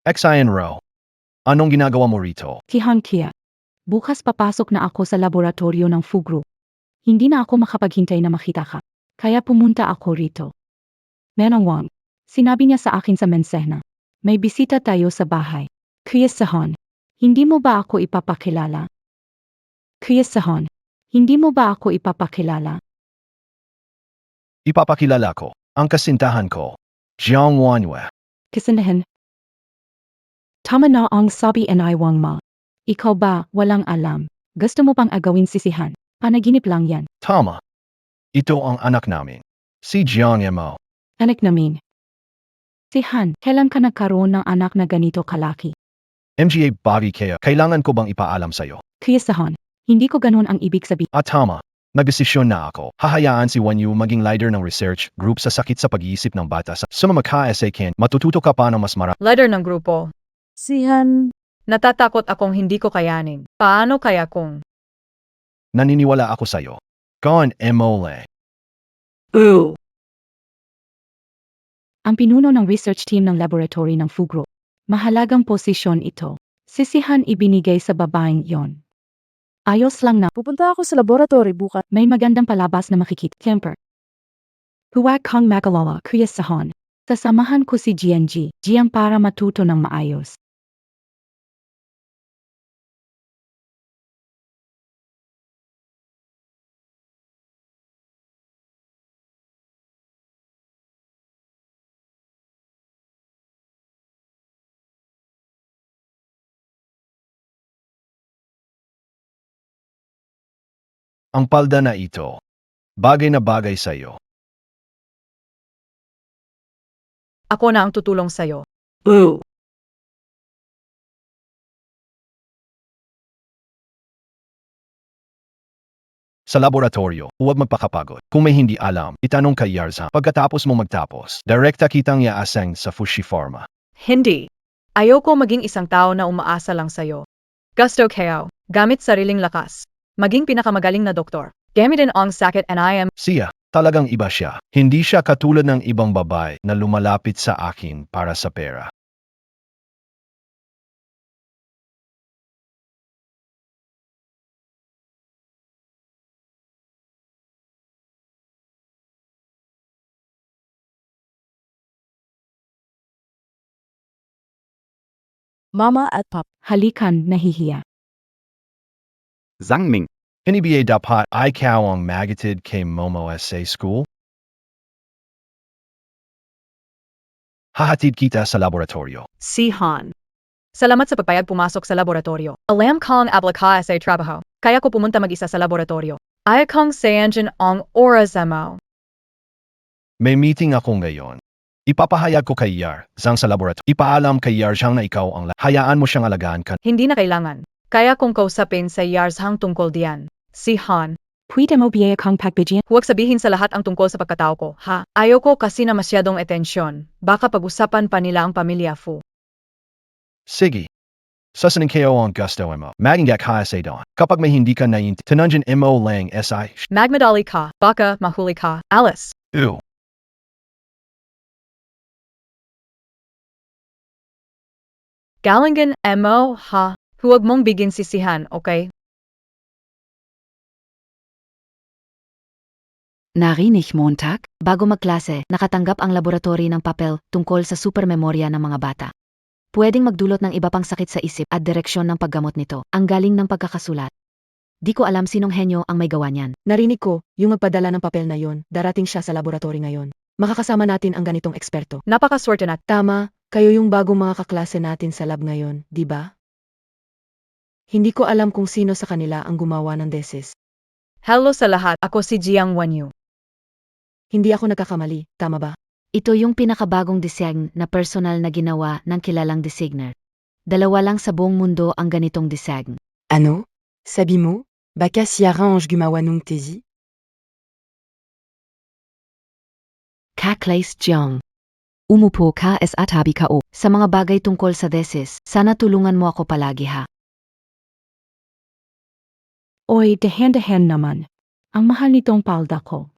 [SPEAKER 2] Xian Ro. Anong ginagawa mo rito?
[SPEAKER 4] Kia. Bukas papasok na ako sa laboratorio ng Fugro. Hindi na ako makapaghintay na makita ka. Kaya pumunta ako rito. Manang Wang, sinabi niya sa akin sa mensahna. May bisita tayo sa bahay. Kuya Sahon, hindi mo ba ako ipapakilala? Kuya Sahon, hindi mo ba ako ipapakilala?
[SPEAKER 2] Ipapakilala ko. Ang kasintahan ko. Jiang Wanwe.
[SPEAKER 4] Kasandahan. Tama na ang sabi ni Wang Ma. Ikaw ba, walang alam? Gusto mo pang agawin sisihan? Panaginip lang yan.
[SPEAKER 2] Tama. Ito ang anak namin. Si Jiang Mo.
[SPEAKER 4] Anak namin. Si Han, kailan ka nagkaroon ng anak na ganito kalaki?
[SPEAKER 2] MGA Bobby kaya kailangan ko bang ipaalam sa'yo?
[SPEAKER 4] Kuya Sahon, hindi ko ganun ang ibig sabihin.
[SPEAKER 2] Tama. Nagdesisyon na ako. Hahayaan si Wan Yu maging leader ng research group sa sakit sa pag-iisip ng bata sa sumamaka-SA Ken. Matututo ka pa ng mas marami.
[SPEAKER 1] Leader ng grupo.
[SPEAKER 3] Sihan,
[SPEAKER 1] Natatakot akong hindi ko kayanin. Paano kaya kung?
[SPEAKER 2] Naniniwala ako sa'yo. Gone Emole.
[SPEAKER 4] Ang pinuno ng research team ng laboratory ng Fugro. Mahalagang posisyon ito. Sisihan ibinigay sa babaeng yon. Ayos lang na,
[SPEAKER 3] pupunta ako sa laboratory bukas.
[SPEAKER 4] may magandang palabas na makikita. Kemper. Huwag kang magalala, Kuya Sahon. Sasamahan ko si Jiang para matuto ng maayos.
[SPEAKER 2] Ang palda na ito. Bagay na bagay sa'yo.
[SPEAKER 1] Ako na ang tutulong sa'yo.
[SPEAKER 2] Sa laboratorio, huwag magpakapagod. Kung may hindi alam, itanong kay Yarzan. Pagkatapos mo magtapos, direkta kitang iaaseng sa Fushi Pharma.
[SPEAKER 1] Hindi. Ayoko maging isang tao na umaasa lang sa'yo. Gusto kayo. Gamit sariling lakas. Maging pinakamagaling na doktor. Gamitin ang sakit and I am.
[SPEAKER 2] Siya, talagang iba siya. Hindi siya katulad ng ibang babae na lumalapit sa akin para sa pera.
[SPEAKER 3] Mama at Pop.
[SPEAKER 4] Halikan, nahihiya.
[SPEAKER 5] Zhang Ming,
[SPEAKER 2] Hinibiye dapat ikaw ang magatid kay Momo sa school? Hahatid kita sa laboratorio.
[SPEAKER 1] Si Han. Salamat sa pagpayag pumasok sa laboratorio. Alam kong ablaka sa trabaho. Kaya ko pumunta mag-isa sa laboratorio. Ay kong sayanjan ang oras mo.
[SPEAKER 2] May meeting ako ngayon. Ipapahayag ko kay Zhang sa laboratorio. Ipaalam kay Zhang na ikaw ang hayaan mo siyang alagaan ka.
[SPEAKER 1] Hindi na kailangan. Kaya kong kausapin sa Yarzhang tungkol diyan. Si Han.
[SPEAKER 4] Pwede mo biyaya kang pagbigyan?
[SPEAKER 1] Huwag sabihin sa lahat ang tungkol sa pagkatao ko, ha? Ayoko kasi na masyadong atensyon. Baka pag-usapan pa nila ang pamilya Fu.
[SPEAKER 2] Sige. Sasanin kayo ang gusto mo. Magingak kaya sa doon. Kapag may hindi ka nainti, tinanjan mo lang SI.
[SPEAKER 1] Magmadali ka, baka mahuli ka. Alice.
[SPEAKER 2] Ew.
[SPEAKER 1] Galangan mo, ha? Huwag mong bigin sisihan, okay?
[SPEAKER 8] Narinig Montag, bago magklase, nakatanggap ang laboratory ng papel tungkol sa supermemorya ng mga bata.
[SPEAKER 9] Pwedeng magdulot ng iba pang sakit sa isip at direksyon ng paggamot nito. Ang galing ng pagkakasulat. Di ko alam sinong henyo ang may gawa niyan.
[SPEAKER 8] Narinig ko, yung magpadala ng papel na yon, darating siya sa laboratory ngayon. Makakasama natin ang ganitong eksperto.
[SPEAKER 1] Napakaswerte na.
[SPEAKER 8] Tama, kayo yung bagong mga kaklase natin sa lab ngayon, di ba? Hindi ko alam kung sino sa kanila ang gumawa ng thesis.
[SPEAKER 1] Hello sa lahat, ako si Jiang Wanyu.
[SPEAKER 8] Hindi ako nagkakamali, tama ba?
[SPEAKER 9] Ito yung pinakabagong design na personal na ginawa ng kilalang designer. Dalawa lang sa buong mundo ang ganitong design.
[SPEAKER 8] Ano? Sabi mo? Baka si arrange gumawa nung tesi?
[SPEAKER 9] Kakleis Jiang. Umupo ka at tabi ka o. Sa mga bagay tungkol sa thesis, sana tulungan mo ako palagi ha.
[SPEAKER 3] Oy, dahan-dahan naman. Ang mahal nitong palda ko.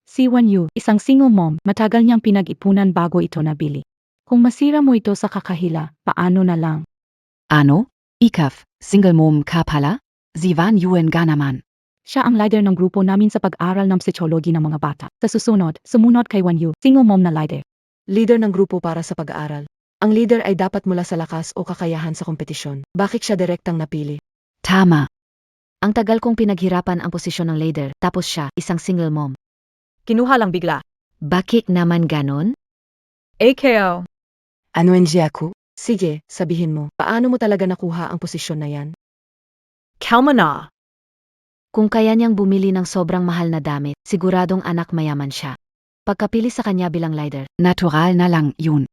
[SPEAKER 3] Si Wanyu, isang single mom, matagal niyang pinag-ipunan bago ito nabili. Kung masira mo ito sa kakahila, paano na lang?
[SPEAKER 9] Ano? Ikaf, single mom ka pala? Zivan Yuen ka naman.
[SPEAKER 3] Siya ang leader ng grupo namin sa pag-aral ng psikologi ng mga bata. Sa susunod, sumunod kay Wanyu, single mom na leader.
[SPEAKER 8] Leader ng grupo para sa pag-aaral. Ang leader ay dapat mula sa lakas o kakayahan sa kompetisyon. Bakit siya direktang napili?
[SPEAKER 9] Tama. Ang tagal kong pinaghirapan ang posisyon ng leader, tapos siya, isang single mom.
[SPEAKER 1] Kinuha lang bigla.
[SPEAKER 9] Bakit naman ganon?
[SPEAKER 1] AKO.
[SPEAKER 8] Ano ako? Sige, sabihin mo, paano mo talaga nakuha ang posisyon na yan?
[SPEAKER 1] Kalma na.
[SPEAKER 9] Kung kaya niyang bumili ng sobrang mahal na damit, siguradong anak mayaman siya. Pagkapili sa kanya bilang leader, natural na lang yun.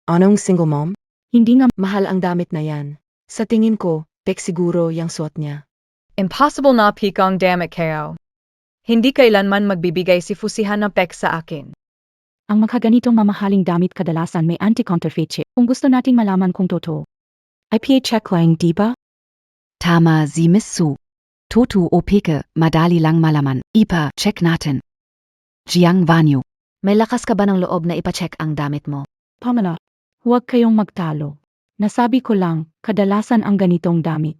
[SPEAKER 8] Anong single mom?
[SPEAKER 3] Hindi nga
[SPEAKER 8] Mahal ang damit na yan. Sa tingin ko, pek siguro yung suot niya.
[SPEAKER 1] Impossible na pikong damit KO. Hindi kailanman magbibigay si Fusihan ng pek sa akin.
[SPEAKER 3] ang makaganitong mamahaling damit kadalasan may anti-counterfeit chip. Kung gusto nating malaman kung totoo. IPA check lang, di ba?
[SPEAKER 9] Tama si Miss Su. Totu o peke, madali lang malaman. Ipa, check natin. Jiang Wanyu. May lakas ka ba ng loob na ipacheck ang damit mo?
[SPEAKER 3] Pamela, huwag kayong magtalo. Nasabi ko lang, kadalasan ang ganitong damit.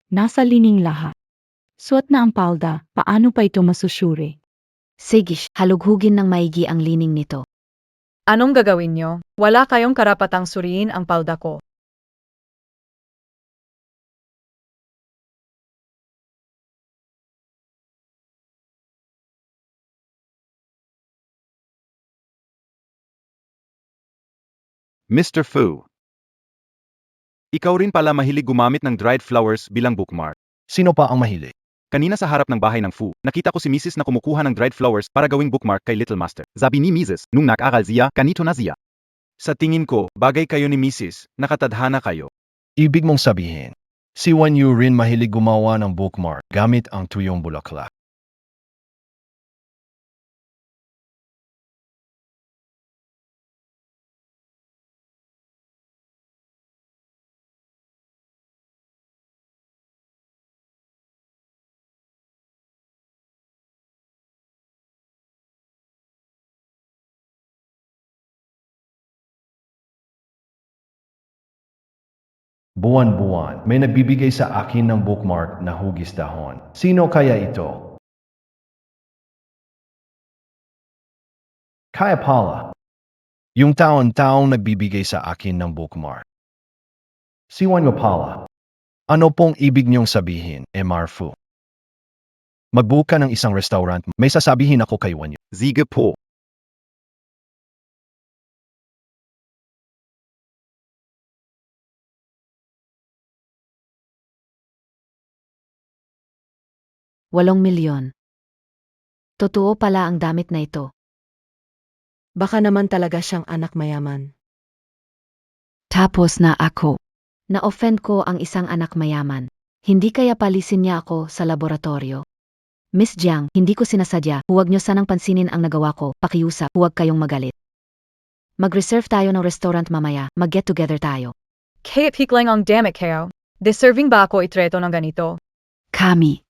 [SPEAKER 3] Nasa lining lahat. Suot na ang palda, paano pa ito masusure?
[SPEAKER 9] Sige, halughugin ng maigi ang lining nito.
[SPEAKER 1] Anong gagawin nyo? Wala kayong karapatang suriin ang palda ko.
[SPEAKER 5] Mr. Fu. Ikaw rin pala mahilig gumamit ng dried flowers bilang bookmark.
[SPEAKER 2] Sino pa ang mahili?
[SPEAKER 5] Kanina sa harap ng bahay ng Fu, nakita ko si Mrs. na kumukuha ng dried flowers para gawing bookmark kay Little Master. Sabi ni Mrs. nung nag-aral siya, kanito na siya. Sa tingin ko, bagay kayo ni Mrs. Nakatadhana kayo.
[SPEAKER 2] Ibig mong sabihin, si Wanyu rin mahilig gumawa ng bookmark gamit ang tuyong bulaklak. Buwan-buwan, may nagbibigay sa akin ng bookmark na hugis dahon. Sino kaya ito? Kaya pala. Yung taon-taong nagbibigay sa akin ng bookmark. Si Wanyu pala. Ano pong ibig niyong sabihin, Fu? Magbuka ng isang restaurant, may sasabihin ako kay Wanyu.
[SPEAKER 5] Sige po.
[SPEAKER 9] $8 milyon. Totoo pala ang damit na ito.
[SPEAKER 8] Baka naman talaga siyang anak mayaman.
[SPEAKER 9] Tapos na ako. Na-offend ko ang isang anak mayaman. Hindi kaya palisin niya ako sa laboratorio. Miss Jiang, hindi ko sinasadya. Huwag niyo sanang pansinin ang nagawa ko. Pakiusap, huwag kayong magalit. Mag-reserve tayo ng restaurant mamaya. Mag-get together tayo.
[SPEAKER 1] Kaya piklang ang damit KO. Deserving ba ako itreto ng ganito?
[SPEAKER 9] Kami.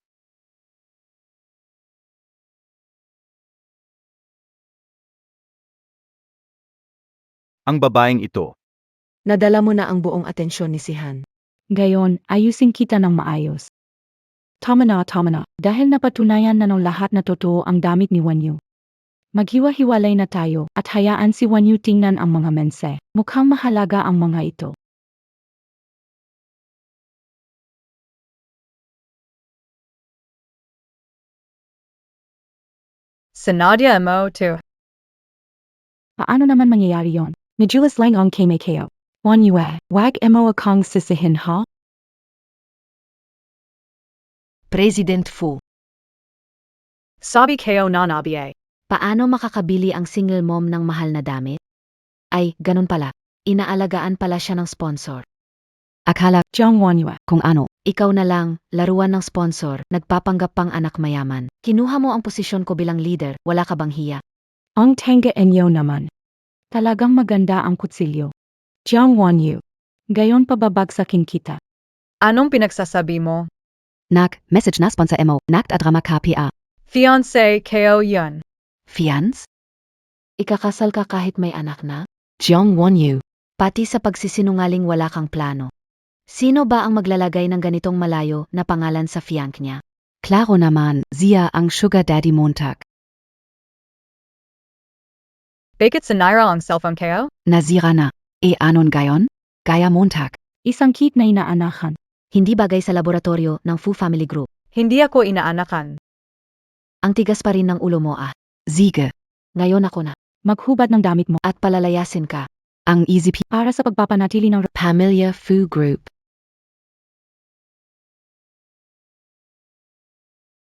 [SPEAKER 5] Ang babaeng ito.
[SPEAKER 8] Nadala mo na ang buong atensyon ni Sihan.
[SPEAKER 3] Gayon, ayusin kita ng maayos. Tama na, dahil napatunayan na ng lahat na totoo ang damit ni Wanyu. Maghiwa-hiwalay na tayo at hayaan si Wan Yu tingnan ang mga mense. Mukhang mahalaga ang mga ito.
[SPEAKER 1] Sinadia mo to.
[SPEAKER 3] Paano naman mangyayari yon? Najulas lang ang KMKO. Wan Yu wag mo akong sisihin ha?
[SPEAKER 9] President Fu.
[SPEAKER 1] Sabi kayo na nabiye.
[SPEAKER 9] Paano makakabili ang single mom ng mahal na damit? Ay, ganun pala. Inaalagaan pala siya ng sponsor. Akala
[SPEAKER 3] Jiang Wan Yu.
[SPEAKER 9] kung ano, ikaw na lang, laruan ng sponsor, nagpapanggap pang anak mayaman. Kinuha mo ang posisyon ko bilang leader, wala ka bang hiya?
[SPEAKER 3] Ang tenga enyo naman. Talagang maganda ang kutsilyo. Jiang Wan Yu. Gayon pababagsakin kita.
[SPEAKER 1] Anong pinagsasabi mo?
[SPEAKER 9] Nak, message na sponsor mo, nakt adrama KPA.
[SPEAKER 1] Fiancé kayo yun.
[SPEAKER 9] Fiance? Ikakasal ka kahit may anak na? Jiang Wan Yu. Pati sa pagsisinungaling wala kang plano. Sino ba ang maglalagay ng ganitong malayo na pangalan sa fianc niya? Klaro naman, Zia ang sugar daddy Montag.
[SPEAKER 1] Bakit sinira ang cellphone kayo?
[SPEAKER 9] Nazira na. E anon gayon? Gaya Montag.
[SPEAKER 3] Isang kit na inaanakan.
[SPEAKER 9] Hindi bagay sa laboratorio ng Fu Family Group.
[SPEAKER 1] Hindi ako inaanakan.
[SPEAKER 9] Ang tigas pa rin ng ulo mo ah. Zige. Ngayon ako na.
[SPEAKER 3] Maghubad ng damit mo
[SPEAKER 9] At palalayasin ka. Ang easy
[SPEAKER 3] para sa pagpapanatili ng
[SPEAKER 9] Pamilya Fu Group.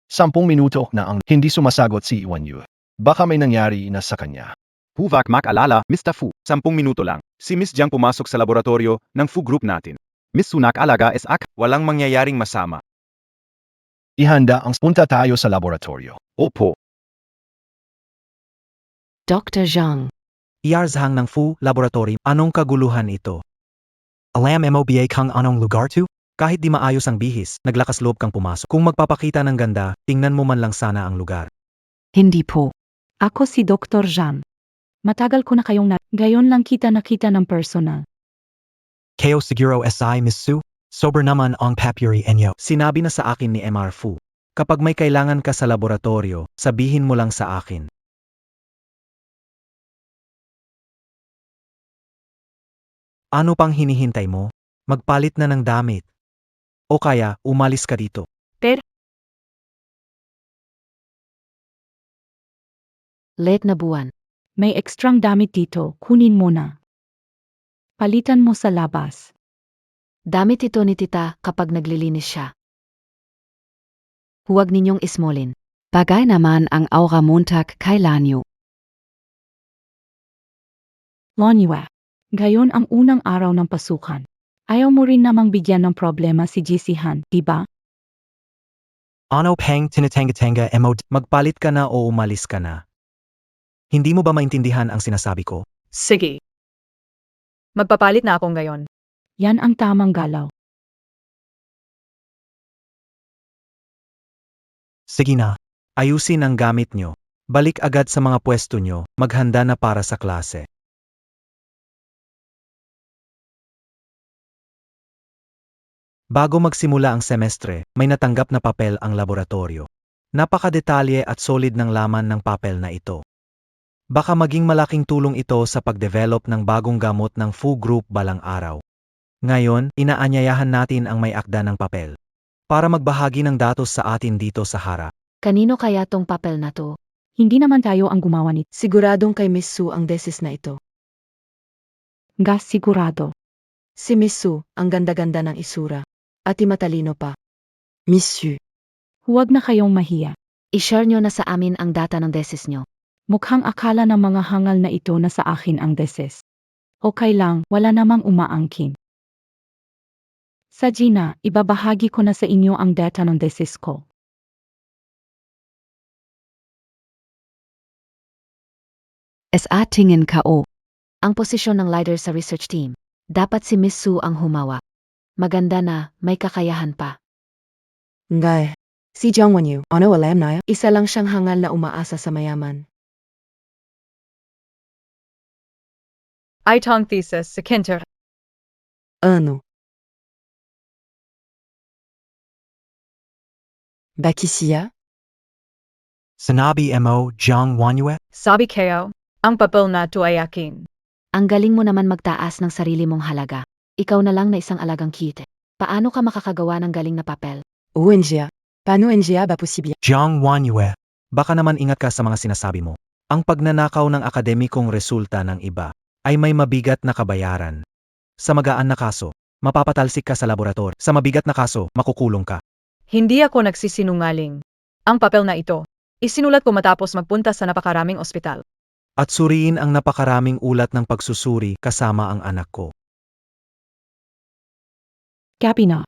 [SPEAKER 2] 10 minuto na ang hindi sumasagot si Wan Yu. Baka may nangyari na sa kanya.
[SPEAKER 6] Huwag mag-alala, Mr. Fu.
[SPEAKER 5] 10 minuto lang. Si Miss Jiang pumasok sa laboratorio ng Fu Group natin.
[SPEAKER 6] Miss Sunak alaga is
[SPEAKER 5] Walang mangyayaring masama.
[SPEAKER 2] Ihanda ang punta tayo sa laboratorio.
[SPEAKER 6] Opo.
[SPEAKER 9] Dr. Zhang.
[SPEAKER 10] Iarzhang ng Fu Laboratory, anong kaguluhan ito? Alam mo ba kung anong lugar to? Kahit di maayos ang bihis, naglakas loob kang pumasok. Kung magpapakita ng ganda, tingnan mo man lang sana ang lugar.
[SPEAKER 9] Hindi po.
[SPEAKER 3] Ako si Dr. Zhang. Matagal ko na kayong gayon lang kita nakita ng personal.
[SPEAKER 10] Kayo siguro SI Miss Su? Sober naman ang papuri enyo. Sinabi na sa akin ni MR Fu. Kapag may kailangan ka sa laboratorio, sabihin mo lang sa akin. Ano pang hinihintay mo? Magpalit na ng damit. O kaya, umalis ka dito.
[SPEAKER 9] Late na buwan.
[SPEAKER 3] May ekstrang damit dito, kunin mo na. Palitan mo sa labas.
[SPEAKER 9] Damit ito ni tita kapag naglilinis siya. Huwag ninyong ismolin. Bagay naman ang aura Montag kay Lanyo.
[SPEAKER 3] Lonyue. Gayon ang unang araw ng pasukan. Ayaw mo rin namang bigyan ng problema si GC Han, diba?
[SPEAKER 10] Ano pang tinatanga-tanga mo? Magpalit ka na o umalis ka na? Hindi mo ba maintindihan ang sinasabi ko?
[SPEAKER 1] Sige. Magpapalit na akong ngayon.
[SPEAKER 3] Yan ang tamang galaw.
[SPEAKER 10] Sige na. Ayusin ang gamit nyo. Balik agad sa mga pwesto nyo, maghanda na para sa klase. Bago magsimula ang semestre, may natanggap na papel ang laboratorio. Napakadetalye at solid ng laman ng papel na ito. Baka maging malaking tulong ito sa pagdevelop ng bagong gamot ng Fu Group balang araw. Ngayon, inaanyayahan natin ang may akda ng papel. Para magbahagi ng datos sa atin dito sa harap.
[SPEAKER 9] Kanino kaya tong papel na to?
[SPEAKER 3] Hindi naman tayo ang gumawa nito.
[SPEAKER 8] Siguradong kay Miss Su ang desis na ito.
[SPEAKER 3] Gas sigurado.
[SPEAKER 8] Si Miss Su, ang ganda-ganda ng isura. At matalino pa. Miss Su.
[SPEAKER 3] Huwag na kayong mahiya.
[SPEAKER 9] I-share nyo na sa amin ang data ng desis nyo.
[SPEAKER 3] Mukhang akala ng mga hangal na ito na sa akin ang deses. Okay lang, wala namang umaangkin. Sa Gina, ibabahagi ko na sa inyo ang data ng desis ko.
[SPEAKER 9] SA tingin ka o. Ang posisyon ng leader sa research team. Dapat si Miss Su ang humawak. Maganda na, may kakayahan pa.
[SPEAKER 8] Ngay. Si Jiang Wanyu, ano alam na? Isa lang siyang hangal na umaasa sa mayaman.
[SPEAKER 1] Itong thesis sa Kinter.
[SPEAKER 8] Ano? Bakisiya?
[SPEAKER 10] Sinabi mo, Jiang Wanyue?
[SPEAKER 1] Sabi kayo, ang papel na to ay akin.
[SPEAKER 9] Ang galing mo naman magtaas ng sarili mong halaga. Ikaw na lang na isang alagang kit. Paano ka makakagawa ng galing na papel?
[SPEAKER 8] ONGA. Paano NGA ba posible?
[SPEAKER 10] Jiang Wanyue, baka naman ingat ka sa mga sinasabi mo. Ang pagnanakaw ng akademikong resulta ng iba ay may mabigat na kabayaran. Sa magaan na kaso, mapapatalsik ka sa laboratory. Sa mabigat na kaso, makukulong ka.
[SPEAKER 1] Hindi ako nagsisinungaling. Ang papel na ito, isinulat ko matapos magpunta sa napakaraming ospital.
[SPEAKER 10] At suriin ang napakaraming ulat ng pagsusuri kasama ang anak ko.
[SPEAKER 3] Gabi na.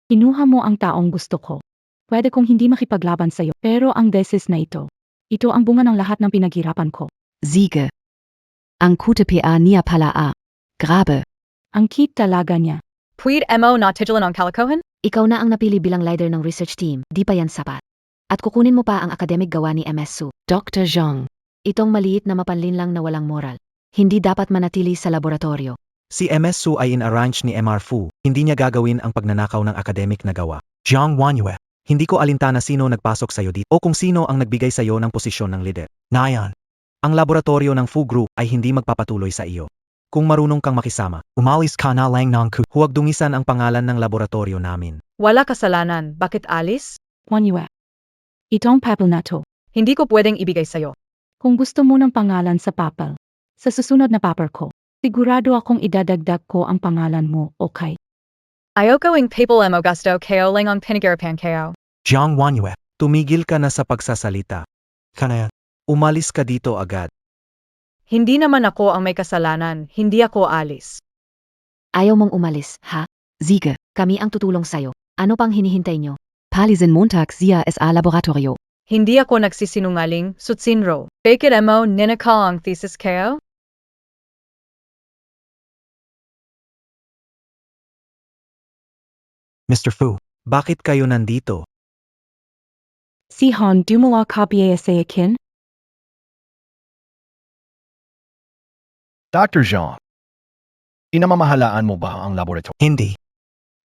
[SPEAKER 3] Kinuha mo ang taong gusto ko. Pwede kong hindi makipaglaban sa'yo, pero ang beses na ito ang bunga ng lahat ng pinaghirapan ko.
[SPEAKER 9] Siege. Ang kute pa niya pala Grabe.
[SPEAKER 3] Ang cute talaga niya.
[SPEAKER 1] Puwid mo na titulan ang kalokohan?
[SPEAKER 9] Ikaw na ang napili bilang leader ng research team, di pa yan sapat. At kukunin mo pa ang academic gawa ni MS Su.
[SPEAKER 8] Dr. Zhang.
[SPEAKER 9] Itong maliit na mapanlin lang na walang moral. Hindi dapat manatili sa laboratorio.
[SPEAKER 10] Si MS Su ay in-arrange ni MR Fu, hindi niya gagawin ang pagnanakaw ng academic na gawa. Jiang Wanyue, hindi ko alintana sino nagpasok sa'yo dito o kung sino ang nagbigay sa'yo ng posisyon ng leader. Ngayon, ang laboratorio ng Fu Group ay hindi magpapatuloy sa iyo. Kung marunong kang makisama, umalis ka na lang ng huwag dungisan ang pangalan ng laboratorio namin.
[SPEAKER 1] Wala kasalanan, bakit alis?
[SPEAKER 3] Wanyue. Itong papel na to.
[SPEAKER 1] Hindi ko pwedeng ibigay sa'yo.
[SPEAKER 3] Kung gusto mo ng pangalan sa papel, sa susunod na papel ko, sigurado akong idadagdag ko ang pangalan mo, okay?
[SPEAKER 1] Ayaw gawing papel mo gusto kayo lang ang pinagirapan kayo.
[SPEAKER 10] Jiang Wanyue, tumigil ka na sa pagsasalita. Kaya, umalis ka dito agad.
[SPEAKER 1] Hindi naman ako ang may kasalanan, hindi ako alis.
[SPEAKER 9] Ayaw mong umalis, ha? Siege, kami ang tutulong sa'yo. Ano pang hinihintay nyo? Palisin Montag siya sa laboratorio.
[SPEAKER 1] Hindi ako nagsisinungaling, Sutsinro. Bakit mo ninakaw ang thesis kayo?
[SPEAKER 10] Mr. Fu, bakit kayo nandito?
[SPEAKER 3] Si Han dumala kopya sa akin?
[SPEAKER 2] Dr. Zhang, inamamahalaan mo ba ang laboratory?
[SPEAKER 10] Hindi.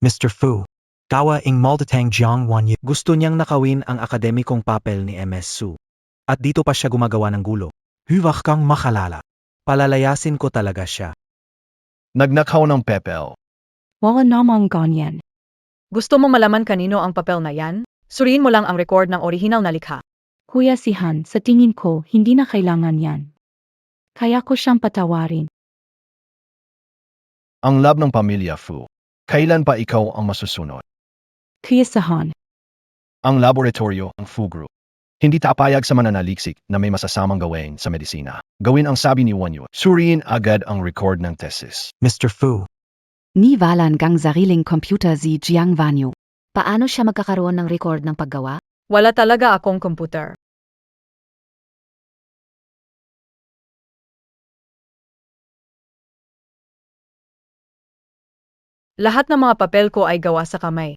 [SPEAKER 10] Mr. Fu, gawa ing maldatang Jiang Wanyue. Gusto niyang nakawin ang akademikong papel ni MS Su. At dito pa siya gumagawa ng gulo. Huwag kang makalala. Palalayasin ko talaga siya.
[SPEAKER 2] Nagnakaw ng pepel.
[SPEAKER 3] Wala namang ganyan.
[SPEAKER 1] Gusto mo malaman kanino ang papel na yan? Suriin mo lang ang record ng orihinal na likha.
[SPEAKER 3] Kuya si Han, sa tingin ko, hindi na kailangan yan. Kaya ko siyang patawarin.
[SPEAKER 2] Ang lab ng pamilya Fu. Kailan pa ikaw ang masusunod?
[SPEAKER 3] Kuya si Han,
[SPEAKER 2] Ang laboratorio, ang Fu Group. Hindi tapayag sa mananaliksik na may masasamang gawin sa medisina. Gawin ang sabi ni Wanyue. Suriin agad ang record ng thesis.
[SPEAKER 10] Mr. Fu,
[SPEAKER 9] Ni walan gang sariling computer si Jiang Wanyu. Paano siya magkakaroon ng record ng paggawa?
[SPEAKER 1] Wala talaga akong computer. Lahat ng mga papel ko ay gawa sa kamay.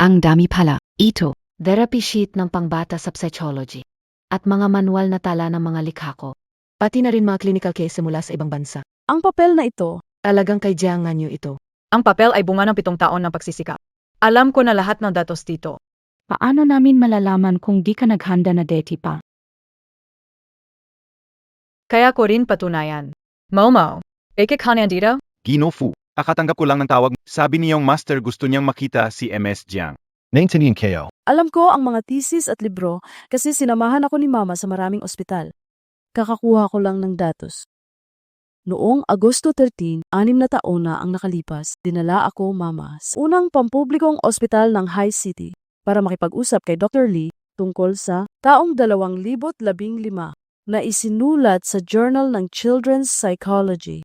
[SPEAKER 9] Ang dami pala. Ito, therapy sheet ng pangbata sa psychology. At mga manual na tala ng mga likha ko.
[SPEAKER 8] Pati na rin mga clinical case mula sa ibang bansa.
[SPEAKER 11] Ang papel na ito,
[SPEAKER 8] Talagang kay Jiang Wanyue ito.
[SPEAKER 1] Ang papel ay bunga ng 7 taon ng pagsisikap. Alam ko na lahat ng datos dito.
[SPEAKER 3] paano namin malalaman kung di ka naghanda na deti pa?
[SPEAKER 1] Kaya ko rin patunayan. Momo, bakit ka nandito?
[SPEAKER 5] Gino Fu, akatanggap ko lang ng tawag. Sabi niyong master gusto niyang makita si MS Jiang.
[SPEAKER 2] Naintindihan kayo.
[SPEAKER 11] alam ko ang mga thesis at libro kasi sinamahan ako ni Mama sa maraming ospital. Kakakuha ko lang ng datos. Noong Agosto 13, 6 na taon na ang nakalipas, dinala ako, Mama, sa unang pampublikong ospital ng High City para makipag-usap kay Dr. Lee tungkol sa taong 2015 na isinulat sa Journal ng Children's Psychology.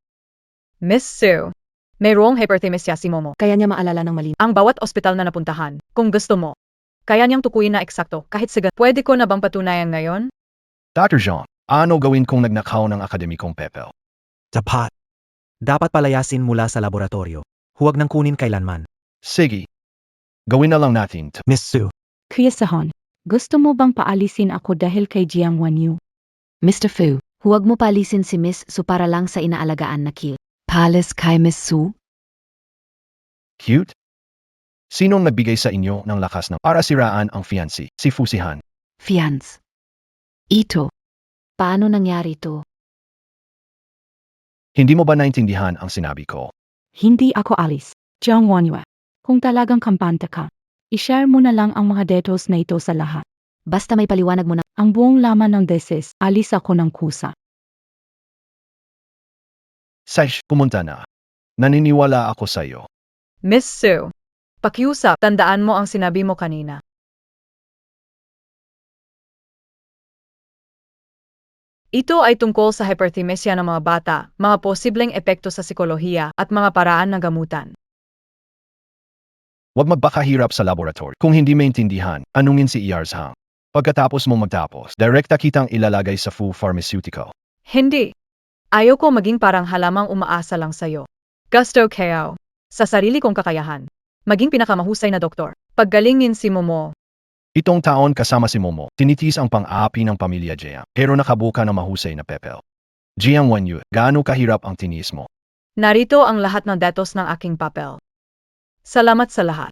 [SPEAKER 1] Miss Sue, mayroong hyperthymesia si Momo.
[SPEAKER 8] Kaya niya maalala ng malinaw.
[SPEAKER 1] Ang bawat ospital na napuntahan, kung gusto mo. Kaya niyang tukuyin na eksakto, kahit sagad. Pwede ko na bang patunayan ngayon?
[SPEAKER 2] Dr. Zhang, ano gawin kung nagnakaw ng akademikong pepel?
[SPEAKER 10] Dapat palayasin mula sa laboratorio. Huwag nang kunin kailanman.
[SPEAKER 2] Sige. Gawin na lang natin.
[SPEAKER 10] Miss Su,
[SPEAKER 3] Kuya Sahon, gusto mo bang paalisin ako dahil kay Jiang Wanyu?
[SPEAKER 9] Mr. Fu, huwag mo palisin si Miss Su para lang sa inaalagaan na kill. Palis kay Miss Su?
[SPEAKER 2] Cute? Sinong nagbigay sa inyo ng lakas ng para siraan ang fiancé? Si Fusihan.
[SPEAKER 9] Fiance. Ito. Paano nangyari to?
[SPEAKER 2] Hindi mo ba naintindihan ang sinabi ko?
[SPEAKER 3] Hindi ako alis. Jiang Wanyue. Kung talagang kampante ka, ishare mo na lang ang mga details na ito sa lahat.
[SPEAKER 9] Basta may paliwanag mo na.
[SPEAKER 3] Ang buong laman ng thesis, alis ako ng kusa.
[SPEAKER 2] Saish, pumunta na. Naniniwala ako sa iyo.
[SPEAKER 1] Miss Sue, pakiusap, tandaan mo ang sinabi mo kanina. Ito ay tungkol sa hyperthymesia ng mga bata, mga posibleng epekto sa psikolohiya, at mga paraan ng gamutan.
[SPEAKER 2] Huwag magbakahirap sa laboratory. Kung hindi maintindihan, anungin si Ears Hang. Pagkatapos mo magtapos, direkta kitang ilalagay sa Fu Pharmaceutical.
[SPEAKER 1] Hindi. Ayoko maging parang halamang umaasa lang sa'yo. Gusto Kao. Sa sarili kong kakayahan. Maging pinakamahusay na doktor. Paggalingin si Momo.
[SPEAKER 2] Itong taon kasama si Momo, tinitis ang pang-aapi ng pamilya Jiang, pero nakabuka ng mahusay na pepel. Jiang Wenyu, gaano kahirap ang tinis mo?
[SPEAKER 1] Narito ang lahat ng datos ng aking papel. Salamat sa lahat.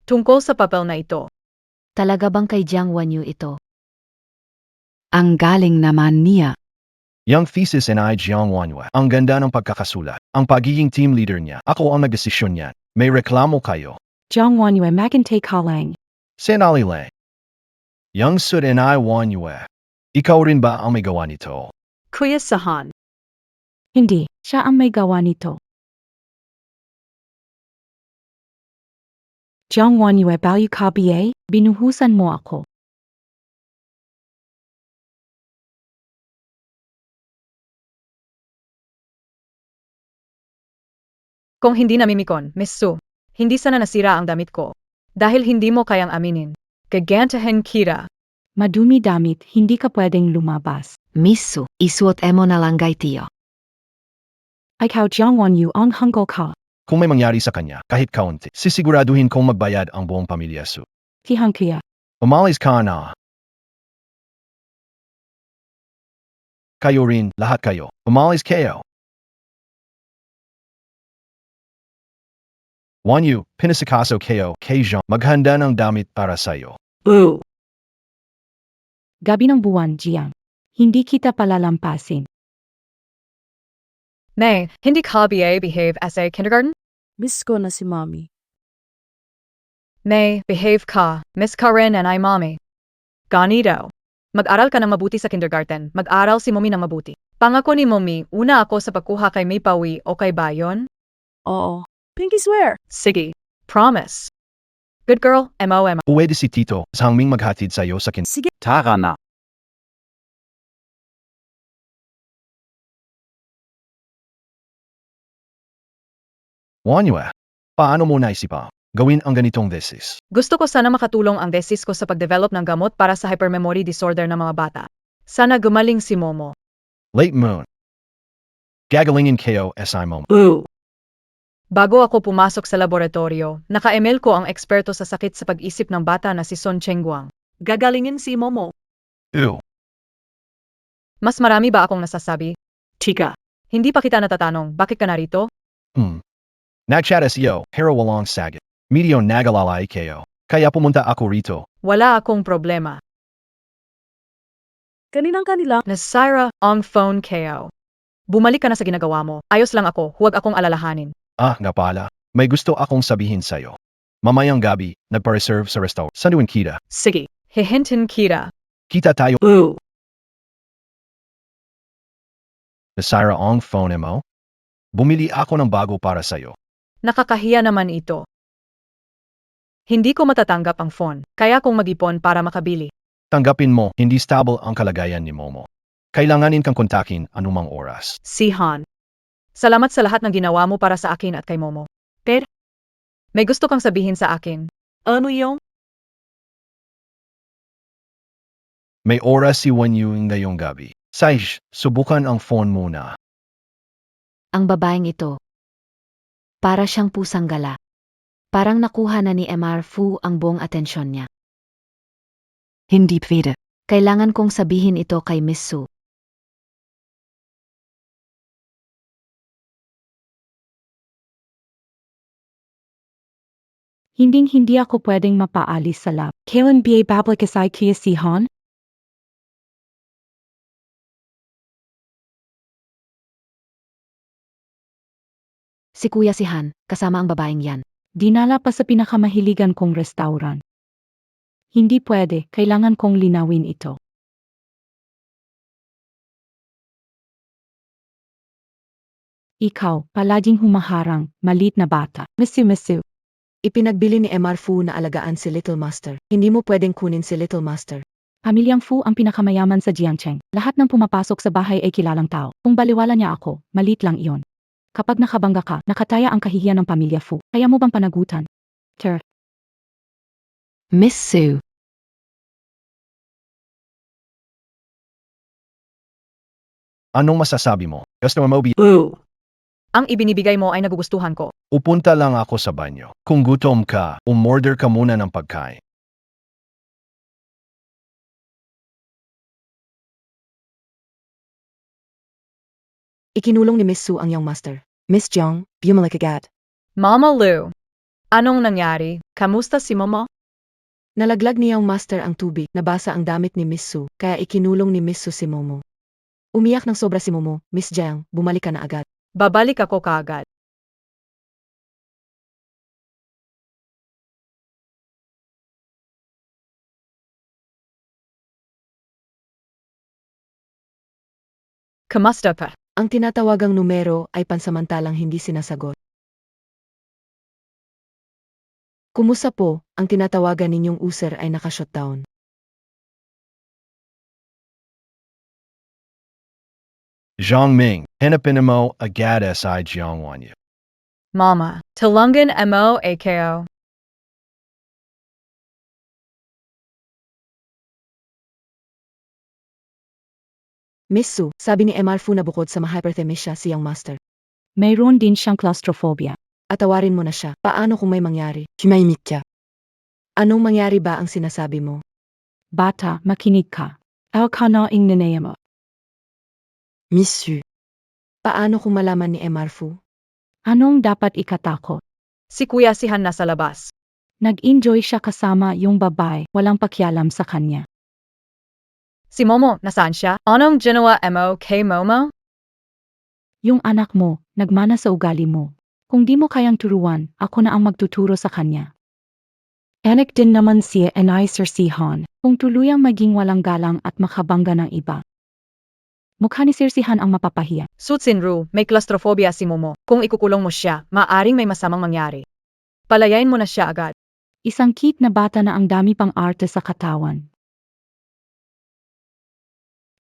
[SPEAKER 1] Tungkol sa papel na ito,
[SPEAKER 9] Talaga bang kay Jiang Wanyu ito? Ang galing naman niya.
[SPEAKER 2] Yung thesis and I Jiang Wenyu, ang ganda ng pagkakasulat. Ang pagiging team leader niya, ako ang nagdesisyon niyan. May reklamo kayo.
[SPEAKER 3] Jiang Wanyue magantay ka lang.
[SPEAKER 2] Senali lang. Young Sud and I Wenyu. Ikaw rin ba ang may gawa nito?
[SPEAKER 1] Kuya Sahan.
[SPEAKER 3] Hindi, siya ang may gawa nito. Jiang Wanyue value ka ba? Binuhusan mo ako.
[SPEAKER 1] Kung hindi namimikon, Miss Su, hindi sana nasira ang damit ko. Dahil hindi mo kayang aminin. Gagantahin kita.
[SPEAKER 3] Madumi damit, hindi ka pwedeng lumabas.
[SPEAKER 9] Misu, isuot emo na lang kay tiyo.
[SPEAKER 3] Ikaw Jiang Wanyue ang hanggo ka.
[SPEAKER 2] Kung may mangyari sa kanya, kahit kaunti, sisiguraduhin kong magbayad ang buong pamilya Su.
[SPEAKER 3] Kihang kaya.
[SPEAKER 2] Umalis ka na. Kayo rin, lahat kayo. Umalis kayo. Wanyu, pinasikaso kayo, kay Jean, maghanda ng damit para sa'yo.
[SPEAKER 3] Gabi ng buwan, Jiang. Hindi kita palalampasin.
[SPEAKER 1] Nay, hindi ka ba behave as a kindergarten?
[SPEAKER 11] Miss ko na si Mommy.
[SPEAKER 1] Nay, behave ka, Miss Karen and I mommy. Ganito. Mag-aral ka ng mabuti sa kindergarten, mag-aral si Mommy ng mabuti. Pangako ni Mommy, una ako sa pagkuha kay May Pawi o kay Bayon?
[SPEAKER 11] Oo. Pinky swear.
[SPEAKER 1] Sige. Promise. Good girl, MOM.
[SPEAKER 2] Pwede si Tito, sa hangming maghatid sa'yo sa
[SPEAKER 11] Sige.
[SPEAKER 6] Tara na.
[SPEAKER 2] Wanyu, paano mo naisipa? Gawin ang ganitong thesis.
[SPEAKER 1] Gusto ko sana makatulong ang thesis ko sa pagdevelop ng gamot para sa hypermemory disorder ng mga bata. Sana gumaling si Momo.
[SPEAKER 2] Late moon. Gagalingin kayo SI moment.
[SPEAKER 1] Bago ako pumasok sa laboratorio, naka-email ko ang eksperto sa sakit sa pag-isip ng bata na si Son Chengguang. Gagalingin si Momo.
[SPEAKER 2] Ew.
[SPEAKER 1] Mas marami ba akong nasasabi? Chika. Hindi pa kita natatanong, bakit ka narito?
[SPEAKER 2] Nagchat SEO, pero walang sagot. Medyo nagalalay kayo. Kaya pumunta ako rito.
[SPEAKER 1] Wala akong problema.
[SPEAKER 11] Kaninang-kanila.
[SPEAKER 1] Nasira ang phone kayo. Bumalik ka na sa ginagawa mo. Ayos lang ako, huwag akong alalahanin.
[SPEAKER 2] Nga pala. May gusto akong sabihin sa'yo. Mamayang gabi, nagpa-reserve sa restaurant. Sanduin kita.
[SPEAKER 1] Sige, hihintin kita.
[SPEAKER 2] Kita tayo. Nasira ang phone mo? Bumili ako ng bago para sa'yo.
[SPEAKER 1] Nakakahiya naman ito. Hindi ko matatanggap ang phone, kaya kong mag-ipon para makabili.
[SPEAKER 2] Tanggapin mo, hindi stable ang kalagayan ni Momo. Kailanganin kang kontakin anumang oras.
[SPEAKER 1] Si Han. Salamat sa lahat ng ginawa mo para sa akin at kay Momo. Pero, may gusto kang sabihin sa akin. Ano yung?
[SPEAKER 2] May oras si Wanyu ngayong gabi. Saish, subukan ang phone muna.
[SPEAKER 9] Ang babaeng ito. Para siyang pusang gala. Parang nakuha na ni MR Fu ang buong atensyon niya. Hindi pwede. Kailangan kong sabihin ito kay Miss Su.
[SPEAKER 3] Hinding-hindi ako pwedeng mapaalis sa lab. Kailan ba babalik asay kuya si Han?
[SPEAKER 9] Si Kuya si Han, kasama ang babaeng yan.
[SPEAKER 3] Dinala pa sa pinakamahiligan kong restaurant. Hindi pwede, kailangan kong linawin ito. Ikaw, palaging humaharang, malit na bata. Misu.
[SPEAKER 8] Ipinagbili ni MR Fu na alagaan si Little Master. Hindi mo pwedeng kunin si Little Master.
[SPEAKER 3] Pamilyang Fu ang pinakamayaman sa Jiangcheng. Lahat ng pumapasok sa bahay ay kilalang tao. Kung baliwala niya ako, malit lang iyon. Kapag nakabangga ka, nakataya ang kahihiyan ng pamilya Fu. Kaya mo bang panagutan?
[SPEAKER 9] Miss Sue.
[SPEAKER 2] Anong masasabi mo? Gusto mo
[SPEAKER 1] Ang ibinibigay mo ay nagugustuhan ko.
[SPEAKER 2] upunta lang ako sa banyo. Kung gutom ka, umorder ka muna ng pagkain.
[SPEAKER 8] Ikinulong ni Miss Su ang young master. Miss Jiang, bumalik agad.
[SPEAKER 1] Mama Lou, anong nangyari? Kamusta si Momo?
[SPEAKER 8] Nalaglag ni young master ang tubig, nabasa ang damit ni Miss Su, kaya ikinulong ni Miss Su si Momo. Umiyak ng sobra si Momo. Miss Jiang, bumalik ka na agad.
[SPEAKER 1] Babalik ako kaagad. Kamusta pa?
[SPEAKER 8] Ang tinatawagang numero ay pansamantalang hindi sinasagot. Kumusta po, ang tinatawagan ninyong user ay naka-shutdown.
[SPEAKER 2] Zhongming, hanapin mo agad si Jiangwanyu.
[SPEAKER 1] Mama, tulungan mo ako.
[SPEAKER 8] Miss Su, sabi ni MR Fu na bukod sa ma-hyperthermia si young master.
[SPEAKER 3] Mayroon din siyang claustrophobia.
[SPEAKER 8] Atawarin mo na siya. Paano kung may mangyari? Humahimik ka. Anong mangyari ba ang sinasabi mo?
[SPEAKER 3] Bata, makinig ka. Aw ka na ing nanay mo.
[SPEAKER 8] Miss Su. Paano kung malaman ni MR Fu?
[SPEAKER 3] Anong dapat ikatakot?
[SPEAKER 1] Si Kuya si Han nasa labas.
[SPEAKER 3] Nag-enjoy siya kasama yung babae, walang pakialam sa kanya.
[SPEAKER 1] Si Momo, nasaan siya? Anong ginawa mo kay Momo?
[SPEAKER 3] Yung anak mo, nagmana sa ugali mo. Kung di mo kayang turuan, ako na ang magtuturo sa kanya. Anak din naman siya and I Sir Sihan, kung tuluyang maging walang galang at makabangga ng iba. Mukha ni Sir Sihan ang mapapahiya.
[SPEAKER 1] Sutsinru, may claustrophobia si Momo. Kung ikukulong mo siya, maaring may masamang mangyari. Palayain mo na siya agad.
[SPEAKER 3] Isang cute na bata na ang dami pang arte sa katawan.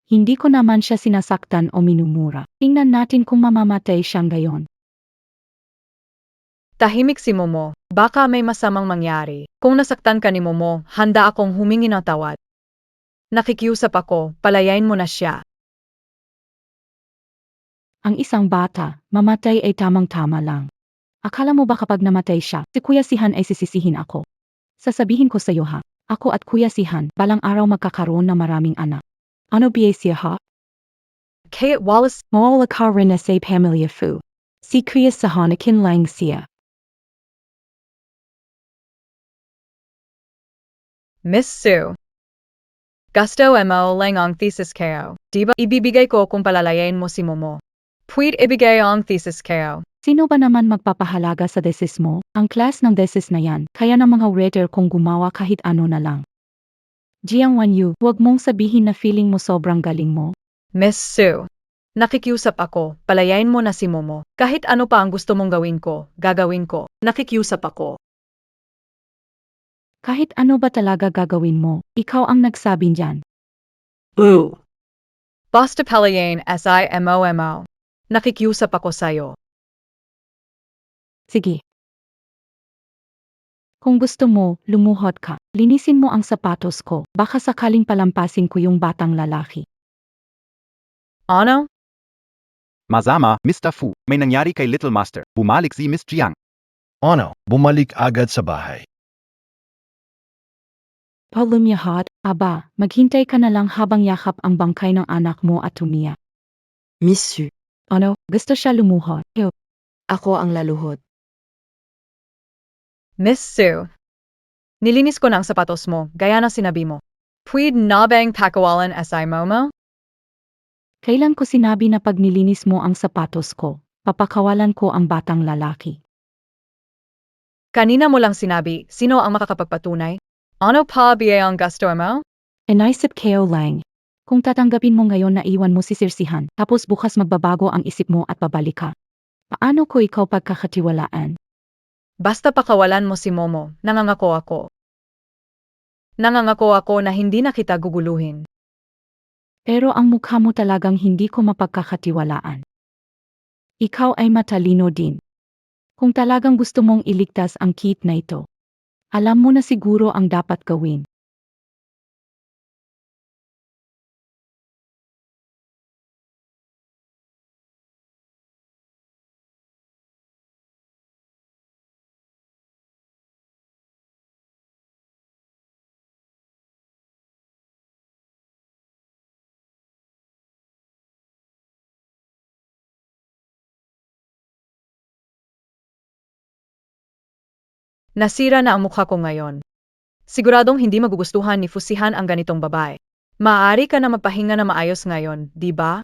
[SPEAKER 3] Hindi ko naman siya sinasaktan o minumura. Tingnan natin kung mamamatay siyang gayon.
[SPEAKER 1] Tahimik si Momo, baka may masamang mangyari. Kung nasaktan ka ni Momo, handa akong humingi ng tawad. Nakikiusap ako, palayain mo na siya.
[SPEAKER 3] Ang isang bata, mamatay ay tamang-tama lang. Akala mo ba kapag namatay siya, si Kuya Sihan ay sisisihin ako? Sasabihin ko sa iyo ha, ako at Kuya Sihan, balang araw magkakaroon ng maraming anak. Ano ba siya ha?
[SPEAKER 1] Kaya Wallace,
[SPEAKER 3] Mawala ka rin na sa pamilya Fu. Si Kuya Sihan akin lang siya.
[SPEAKER 1] Miss Sue. Gusto mo lang ang thesis kayo. Diba ibibigay ko kung palalayain mo si Momo? Pwede ibigay ang thesis kayo.
[SPEAKER 3] Sino ba naman magpapahalaga sa thesis mo? Ang class ng thesis na yan, kaya ng mga writer kung gumawa kahit ano na lang. Jiang Wanyu, huwag mong sabihin na feeling mo sobrang galing mo.
[SPEAKER 1] Miss Sue. Nakikiusap ako, palayain mo na si Momo. Kahit ano pa ang gusto mong gawin ko, gagawin ko. Nakikiusap ako.
[SPEAKER 3] Kahit ano ba talaga gagawin mo, ikaw ang nagsabi dyan.
[SPEAKER 1] Basta palayain SIMOMO. Nakikiusap ako sa'yo.
[SPEAKER 3] Sige. Kung gusto mo, lumuhod ka. Linisin mo ang sapatos ko, baka sakaling palampasin ko yung batang lalaki.
[SPEAKER 1] Ano?
[SPEAKER 6] Masama, Mr. Fu, may nangyari kay Little Master. Bumalik si Miss Jiang.
[SPEAKER 2] Ano, bumalik agad sa bahay.
[SPEAKER 3] Palumyahad, aba, maghintay ka na lang habang yakap ang bangkay ng anak mo at umiyak.
[SPEAKER 8] Miss Su.
[SPEAKER 3] Ano, gusto siya lumuhod.
[SPEAKER 8] Ako ang laluhod.
[SPEAKER 1] Miss Sue, nilinis ko na ang sapatos mo, gaya ng sinabi mo. Pwede na bang pakawalan SI Momo?
[SPEAKER 3] Kailan ko sinabi na pag nilinis mo ang sapatos ko, papakawalan ko ang batang lalaki?
[SPEAKER 1] Kanina mo lang sinabi, sino ang makakapagpatunay? Ano pa ba ang gusto mo?
[SPEAKER 3] Naisip kayo lang. Kung tatanggapin mo ngayon na iwan mo si Sirsihan, tapos bukas magbabago ang isip mo at babalik ka. Paano ko ikaw pagkakatiwalaan?
[SPEAKER 1] Basta pakawalan mo si Momo, nangangako ako. Nangangako ako na hindi na kita guguluhin.
[SPEAKER 3] Pero ang mukha mo talagang hindi ko mapagkakatiwalaan. Ikaw ay matalino din. Kung talagang gusto mong iligtas ang kit na ito, alam mo na siguro ang dapat gawin.
[SPEAKER 1] Nasira na ang mukha ko ngayon. Siguradong hindi magugustuhan ni Fusihan ang ganitong babae. Maaari ka na magpahinga na maayos ngayon, di ba?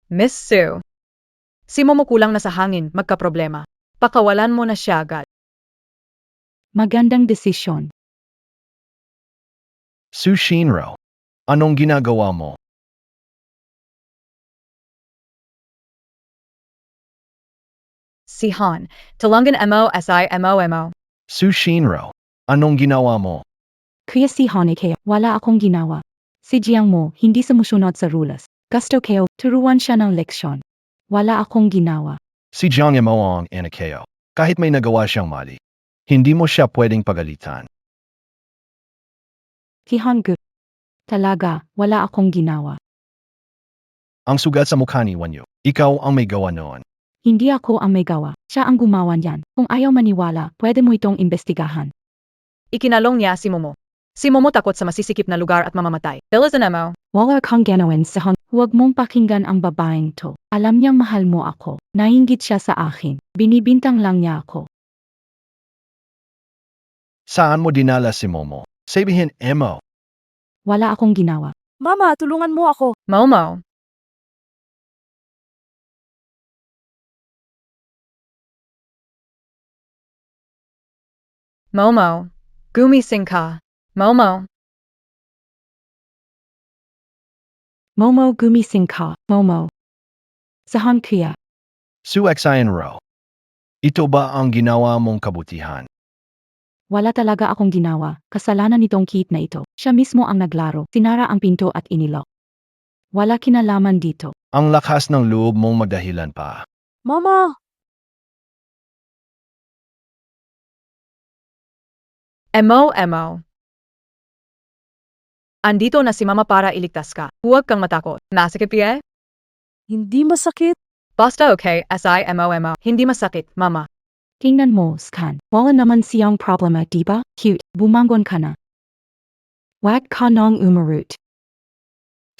[SPEAKER 1] Miss Sue. Si Momo kulang na sa hangin, magkaproblema. Pakawalan mo na siya agad.
[SPEAKER 3] Magandang desisyon.
[SPEAKER 2] Su Shinro, anong ginagawa mo?
[SPEAKER 1] Si Han, talangan mo SIMOMO.
[SPEAKER 2] Su Shinro, anong ginawa mo?
[SPEAKER 3] Kaya si Haneke, wala akong ginawa. Si Jiang mo, hindi sumusunod sa rules. Gusto kayo, turuan siya ng leksyon. Wala akong ginawa.
[SPEAKER 2] Si Jiang Moong Anakeo. Kahit may nagawa siyang mali, hindi mo siya pwedeng pagalitan.
[SPEAKER 3] Kihan Gu. Talaga, wala akong ginawa.
[SPEAKER 2] Ang sugat sa mukha ni Wanyo, ikaw ang may gawa noon.
[SPEAKER 3] Hindi ako ang may gawa. Siya ang gumawa niyan. Kung ayaw maniwala, pwede mo itong imbestigahan.
[SPEAKER 1] Ikinalong niya si Momo. Si Momo takot sa masisikip na lugar at mamamatay. Bilisan mo.
[SPEAKER 3] Wala kang ganawin sa Han. Huwag mong pakinggan ang babaeng to. Alam niyang mahal mo ako. Nainggit siya sa akin. Binibintang lang niya ako.
[SPEAKER 2] Saan mo dinala si Momo? Sabihin, Emo.
[SPEAKER 3] Wala akong ginawa.
[SPEAKER 11] Mama, tulungan mo ako.
[SPEAKER 1] Momo. Momo. Gumising ka. Momo.
[SPEAKER 3] Momo gumising ka, Momo. Sahan kuya.
[SPEAKER 2] Su Xinro. Ito ba ang ginawa mong kabutihan?
[SPEAKER 3] Wala talaga akong ginawa. Kasalanan nitong kit na ito. Siya mismo ang naglaro. Sinara ang pinto at inilok. Wala kinalaman dito.
[SPEAKER 2] Ang lakas ng loob mong magdahilan pa.
[SPEAKER 11] Mama!
[SPEAKER 1] Emo. Andito na si Mama para iligtas ka. Huwag kang matakot. Masakit ba?
[SPEAKER 11] Hindi masakit.
[SPEAKER 1] Basta okay, SIMOMO. Hindi masakit, Mama.
[SPEAKER 3] Tingnan mo, Skan. Wala naman siyang problema, diba? Cute. Bumangon ka na. Wag ka nang umarut.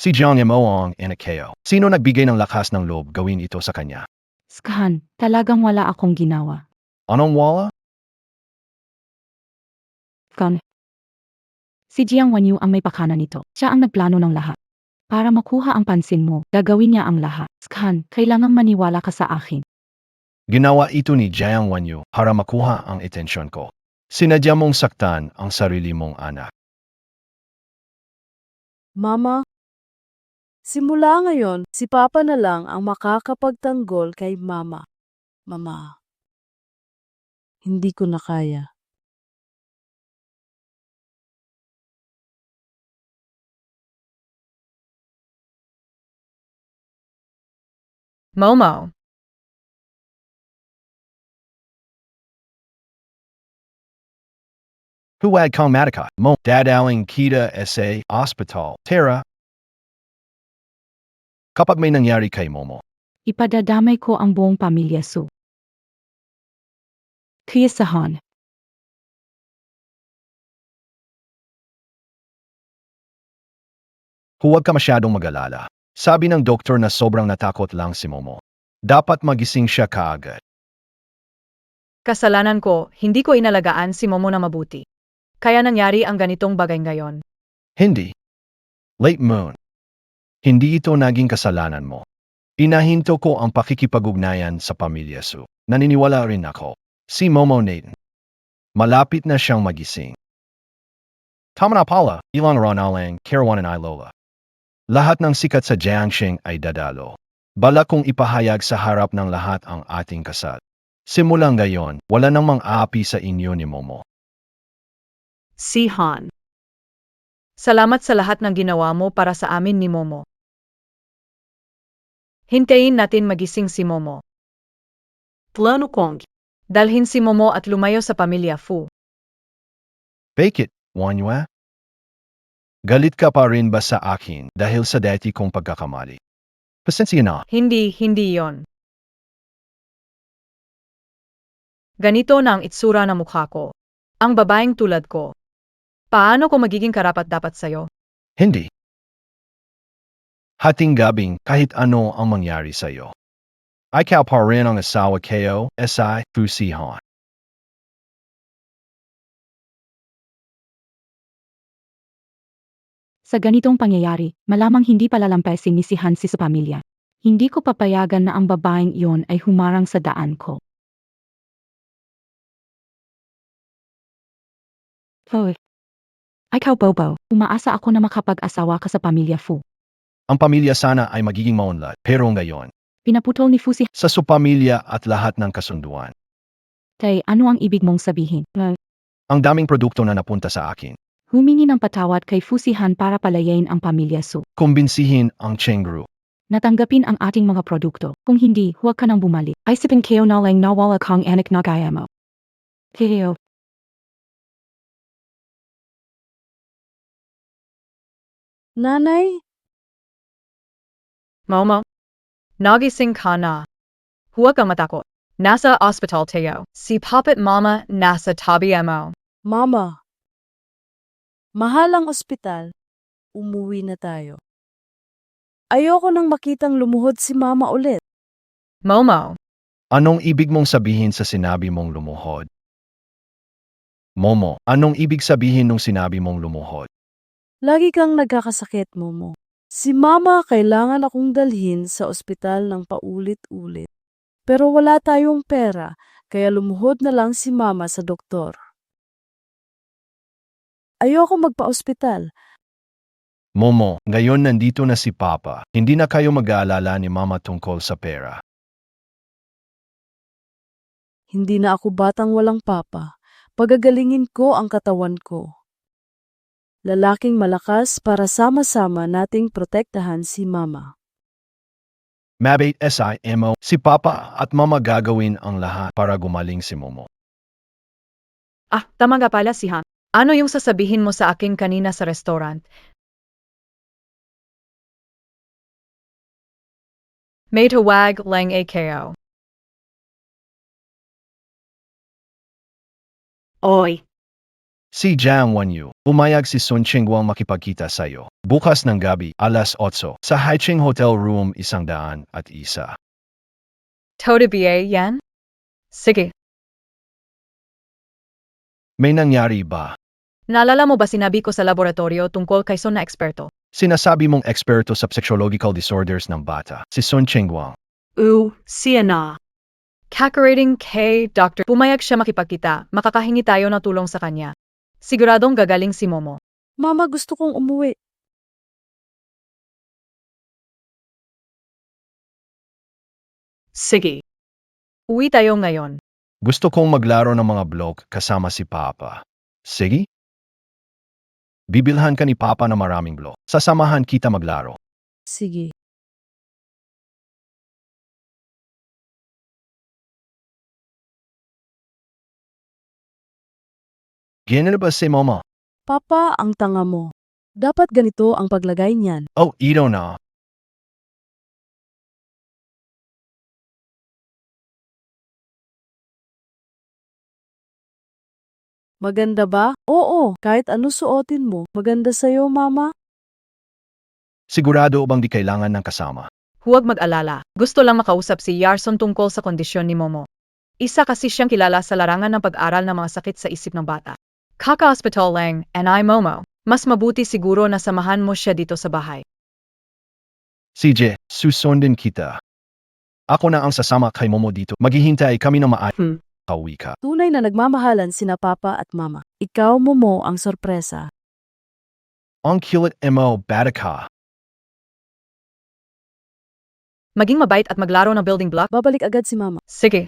[SPEAKER 2] Si Jiang Moong Anakeo. Sino nagbigay ng lakas ng loob gawin ito sa kanya?
[SPEAKER 3] Skan, talagang wala akong ginawa.
[SPEAKER 2] Anong wala?
[SPEAKER 3] Skan. Si Jiang Wanyu ang may pakana nito. Siya ang nagplano ng lahat. Para makuha ang pansin mo, gagawin niya ang lahat. Skan, kailangang maniwala ka sa akin.
[SPEAKER 2] Ginawa ito ni Jiang Wanyu para makuha ang atensyon ko. Sinadya mong saktan ang sarili mong anak.
[SPEAKER 11] Mama, simula ngayon, si Papa na lang ang makakapagtanggol kay Mama. Mama, hindi ko na kaya.
[SPEAKER 1] Momo.
[SPEAKER 2] Huwag kang matika mo dadawing kita sa ospital. Tara. Kapag may nangyari kay Momo,
[SPEAKER 3] Ipadadamay ko ang buong pamilya Su. Kuya Sahan.
[SPEAKER 2] huwag ka masyadong mag-alala. Sabi ng doktor na sobrang natakot lang si Momo. Dapat magising siya kaagad.
[SPEAKER 1] Kasalanan ko, hindi ko inalagaan si Momo na mabuti. Kaya nangyari ang ganitong bagay ngayon.
[SPEAKER 2] Hindi. Late Moon. Hindi ito naging kasalanan mo. Inahinto ko ang pakikipag-ugnayan sa pamilya Su. Naniniwala rin ako. Si Momo Nathan. Malapit na siyang magising. Tama na pala, ilang Ronalang, Karawanan ay Lola. Lahat ng sikat sa Jiangxing ay dadalo. Balak kong ipahayag sa harap ng lahat ang ating kasal. Simulang ngayon, wala namang aapi sa inyo ni Momo.
[SPEAKER 1] Si Han. Salamat sa lahat ng ginawa mo para sa amin ni Momo. Hintayin natin magising si Momo. Plano kong dalhin si Momo at lumayo sa pamilya Fu.
[SPEAKER 2] Bakit, Wanyua? Galit ka pa rin ba sa akin dahil sa dati kong pagkakamali? Pasensya na.
[SPEAKER 1] Hindi yon. Ganito na ang itsura ng mukha ko. Ang babaeng tulad ko. Paano ko magiging karapat-dapat sa'yo?
[SPEAKER 2] Hindi. Hating gabing kahit ano ang mangyari sa'yo. Ikaw pa rin ang asawa ko, si Fu Si Han.
[SPEAKER 3] Sa ganitong pangyayari, malamang hindi palalampasin ni si Hansi sa pamilya. Hindi ko papayagan na ang babaeng iyon ay humarang sa daan ko. Oh. Ikaw, Bobo, umaasa ako na makapag-asawa ka sa pamilya Fu.
[SPEAKER 2] Ang pamilya sana ay magiging maunlad, pero ngayon,
[SPEAKER 3] Pinaputol ni Fu si
[SPEAKER 2] sa supamilya at lahat ng kasunduan.
[SPEAKER 3] Tay, ano ang ibig mong sabihin?
[SPEAKER 2] Ang daming produkto na napunta sa akin.
[SPEAKER 3] Humingi ng patawad kay Fu Si Han para palayain ang pamilya Su.
[SPEAKER 2] Kumbinsihin ang Cheng Group.
[SPEAKER 3] Natanggapin ang ating mga produkto. Kung hindi, huwag ka nang bumalik. Isipin kayo na lang nawala kang anak na gaya mo. Kayo.
[SPEAKER 11] Nanay,
[SPEAKER 1] Momo. Nagising ka na. Huwag kang matakot. Nasa ospital tayo. Si Papa't Mama nasa tabi mo.
[SPEAKER 11] Mama. Mahal ang ospital. Umuwi na tayo. Ayoko nang makitang lumuhod si Mama ulit.
[SPEAKER 1] Momo.
[SPEAKER 2] Anong ibig mong sabihin sa sinabi mong lumuhod? Momo, anong ibig sabihin nung sinabi mong lumuhod?
[SPEAKER 11] Lagi kang nagkakasakit, Momo. Si Mama kailangan akong dalhin sa ospital ng paulit-ulit. Pero wala tayong pera, kaya lumuhod na lang si Mama sa doktor. Ayoko magpa-ospital.
[SPEAKER 2] Momo, ngayon nandito na si Papa. Hindi na kayo mag-aalala ni Mama tungkol sa pera.
[SPEAKER 11] Hindi na ako batang walang papa. Pagagalingin ko ang katawan ko. Lalaking malakas para sama-sama nating protektahan si Mama.
[SPEAKER 2] Mabait SIMO, si Papa at Mama gagawin ang lahat para gumaling si Momo.
[SPEAKER 1] Ah, tama nga pala si Han. Ano yung sasabihin mo sa akin kanina sa restaurant? May tawag lang AKO. Oy.
[SPEAKER 2] Si Jiang Wanyu, umayag si Sun Chingguang makipagkita sa iyo. Bukas ng gabi, alas 8, sa Haiching Hotel Room 101.
[SPEAKER 1] Toda BA yan? Sige.
[SPEAKER 2] May nangyari ba?
[SPEAKER 1] Naalala mo ba sinabi ko sa laboratorio tungkol kay Son na eksperto?
[SPEAKER 2] Sinasabi mong eksperto sa psychological disorders ng bata, si Sun Chingguang.
[SPEAKER 1] Siya na. Kakarating kay Dr. Pumayag siya makipagkita, makakahingi tayo ng tulong sa kanya. Siguradong gagaling si Momo.
[SPEAKER 11] Mama, gusto kong umuwi.
[SPEAKER 1] Sige. Uwi tayo ngayon.
[SPEAKER 2] Gusto kong maglaro ng mga blok kasama si Papa. Sige? Bibilhan ka ni Papa ng maraming blok. Sasamahan kita maglaro.
[SPEAKER 11] Sige.
[SPEAKER 2] Ganyan ba si Momo?
[SPEAKER 11] Papa, ang tanga mo. Dapat ganito ang paglagay niyan.
[SPEAKER 2] Oh, ito na.
[SPEAKER 11] Maganda ba? Oo, kahit ano suotin mo. Maganda sa'yo, Mama.
[SPEAKER 2] Sigurado bang di kailangan ng kasama?
[SPEAKER 1] Huwag mag-alala. Gusto lang makausap si Yarson tungkol sa kondisyon ni Momo. Isa kasi siyang kilala sa larangan ng pag-aral ng mga sakit sa isip ng bata. Kaka-hospital lang, and I Momo. Mas mabuti siguro na samahan mo siya dito sa bahay.
[SPEAKER 2] CJ, susundin kita. Ako na ang sasama kay Momo dito. Maghihintay kami ng maayos. Kauwi ka.
[SPEAKER 11] Tunay na nagmamahalan sina Papa at Mama. Ikaw, Momo, ang sorpresa.
[SPEAKER 2] Ang kilit mo, bata ka.
[SPEAKER 1] Maging mabait at maglaro ng building block?
[SPEAKER 11] Babalik agad si Mama.
[SPEAKER 1] Sige.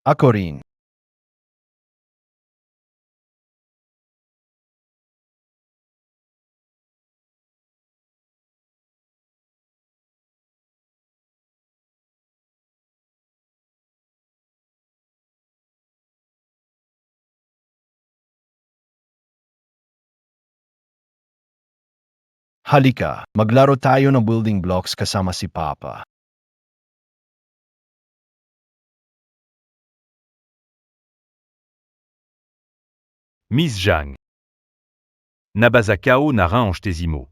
[SPEAKER 2] Ako rin. Halika, maglaro tayo ng building blocks kasama si Papa.
[SPEAKER 7] Miss Zhang. Nabazakao na-range tes mots.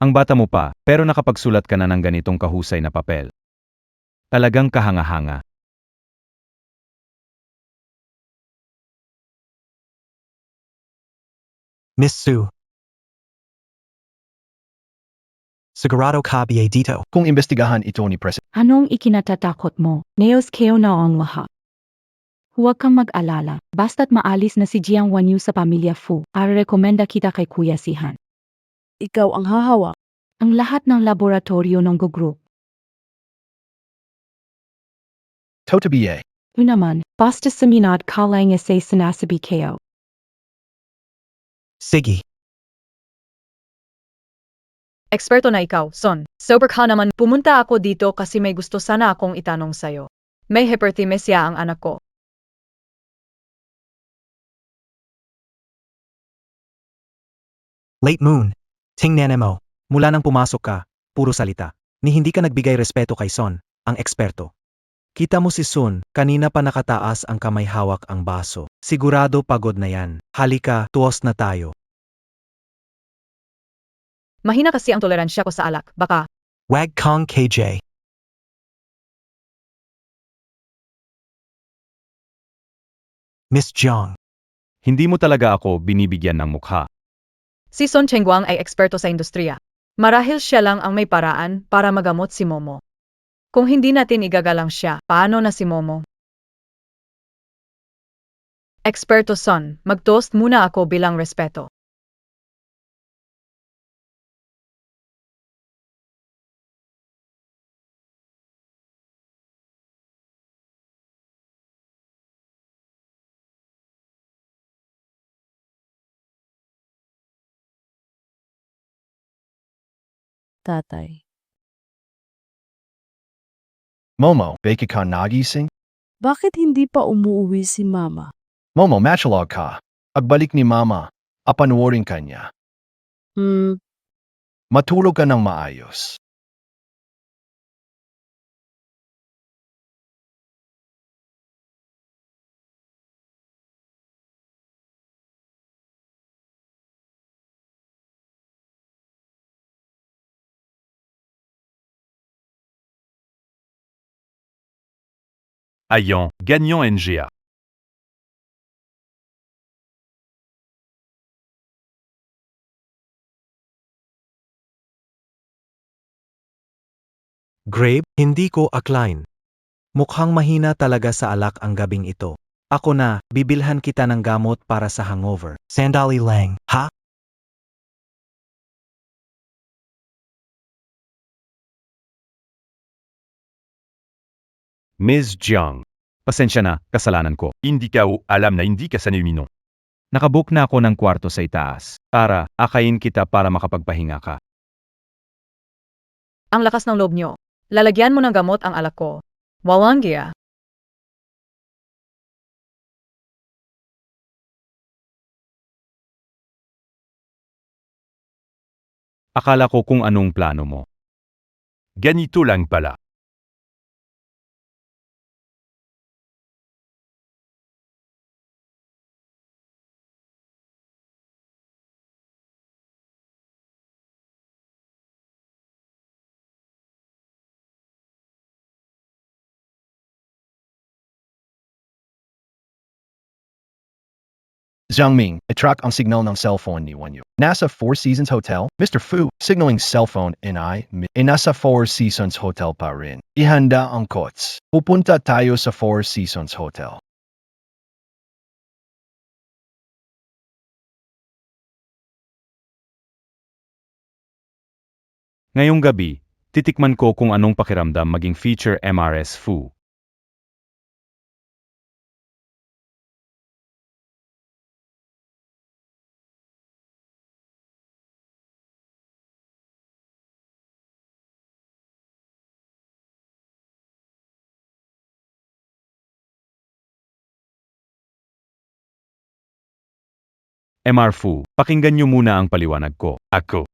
[SPEAKER 7] Ang bata mo pa, pero nakapagsulat ka na ng ganitong kahusay na papel. Talagang kahanga-hanga.
[SPEAKER 10] Miss Su. Sigurado ka ba dito?
[SPEAKER 2] Kung imbestigahan ito ni President,
[SPEAKER 3] Anong ikinatatakot mo? Neos keo na ang lahat. Huwag kang mag-alala, basta't maalis na si Jiang Wanyu sa pamilya Fu, rekomenda kita kay Kuya Sihan.
[SPEAKER 11] Ikaw ang hahawak.
[SPEAKER 3] Ang lahat ng laboratorio ng group.
[SPEAKER 2] Totabiye,
[SPEAKER 3] Unaman, basta saminad ka lang say sinasabi kayo.
[SPEAKER 10] Sige.
[SPEAKER 1] Eksperto na ikaw, Son. Sober ka naman, pumunta ako dito kasi may gusto sana akong itanong sayo. May hyperthymesia ang anak ko.
[SPEAKER 10] Late Moon. Tingnan mo. Mula nang pumasok ka, puro salita. Ni hindi ka nagbigay respeto kay Son, ang eksperto. Kita mo si Sun, kanina pa nakataas ang kamay hawak ang baso. Sigurado pagod na yan. Halika, tuos na tayo.
[SPEAKER 1] Mahina kasi ang toleransya ko sa alak. Baka,
[SPEAKER 10] Wag kang KJ. Miss Jiang.
[SPEAKER 7] Hindi mo talaga ako binibigyan ng mukha.
[SPEAKER 1] si Son Chengguang ay eksperto sa industriya. Marahil siya lang ang may paraan para magamot si Momo. Kung hindi natin igagalang siya, paano na si Momo? Eksperto Son, mag-toast muna ako bilang respeto.
[SPEAKER 11] Tatay.
[SPEAKER 2] Momo, bake ka nagising?
[SPEAKER 11] Bakit hindi pa umuwi si Mama?
[SPEAKER 2] Momo, matchalog ka. Agbalik ni Mama. Apanuorin ka niya. Matulog ka ng maayos.
[SPEAKER 7] Ayant, gagnant NGA.
[SPEAKER 10] Grabe, hindi ko aklain. Mukhang mahina talaga sa alak ang gabing ito. Ako na, bibilhan kita ng gamot para sa hangover. Sandali lang, ha?
[SPEAKER 7] Ms. Jiang. Pasensya na, kasalanan ko. Hindi ka alam na hindi ka sanay uminom. Nakabook na ako ng kwarto sa itaas. Para, akayin kita para makapagpahinga ka.
[SPEAKER 1] Ang lakas ng loob nyo. Lalagyan mo ng gamot ang alak ko. Walang giya.
[SPEAKER 7] Akala ko kung anong plano mo. Ganito lang pala.
[SPEAKER 2] Jiangming, i-track ang signal ng cellphone ni Wanyu. Nasa Four Seasons Hotel? Mr. Fu, signaling cellphone nasa Four Seasons Hotel pa rin. Ihanda ang kots. Pupunta tayo sa Four Seasons Hotel.
[SPEAKER 7] Ngayong gabi, titikman ko kung anong pakiramdam maging feature MRS Fu. MR Fu, pakinggan niyo muna ang paliwanag ko. Ako.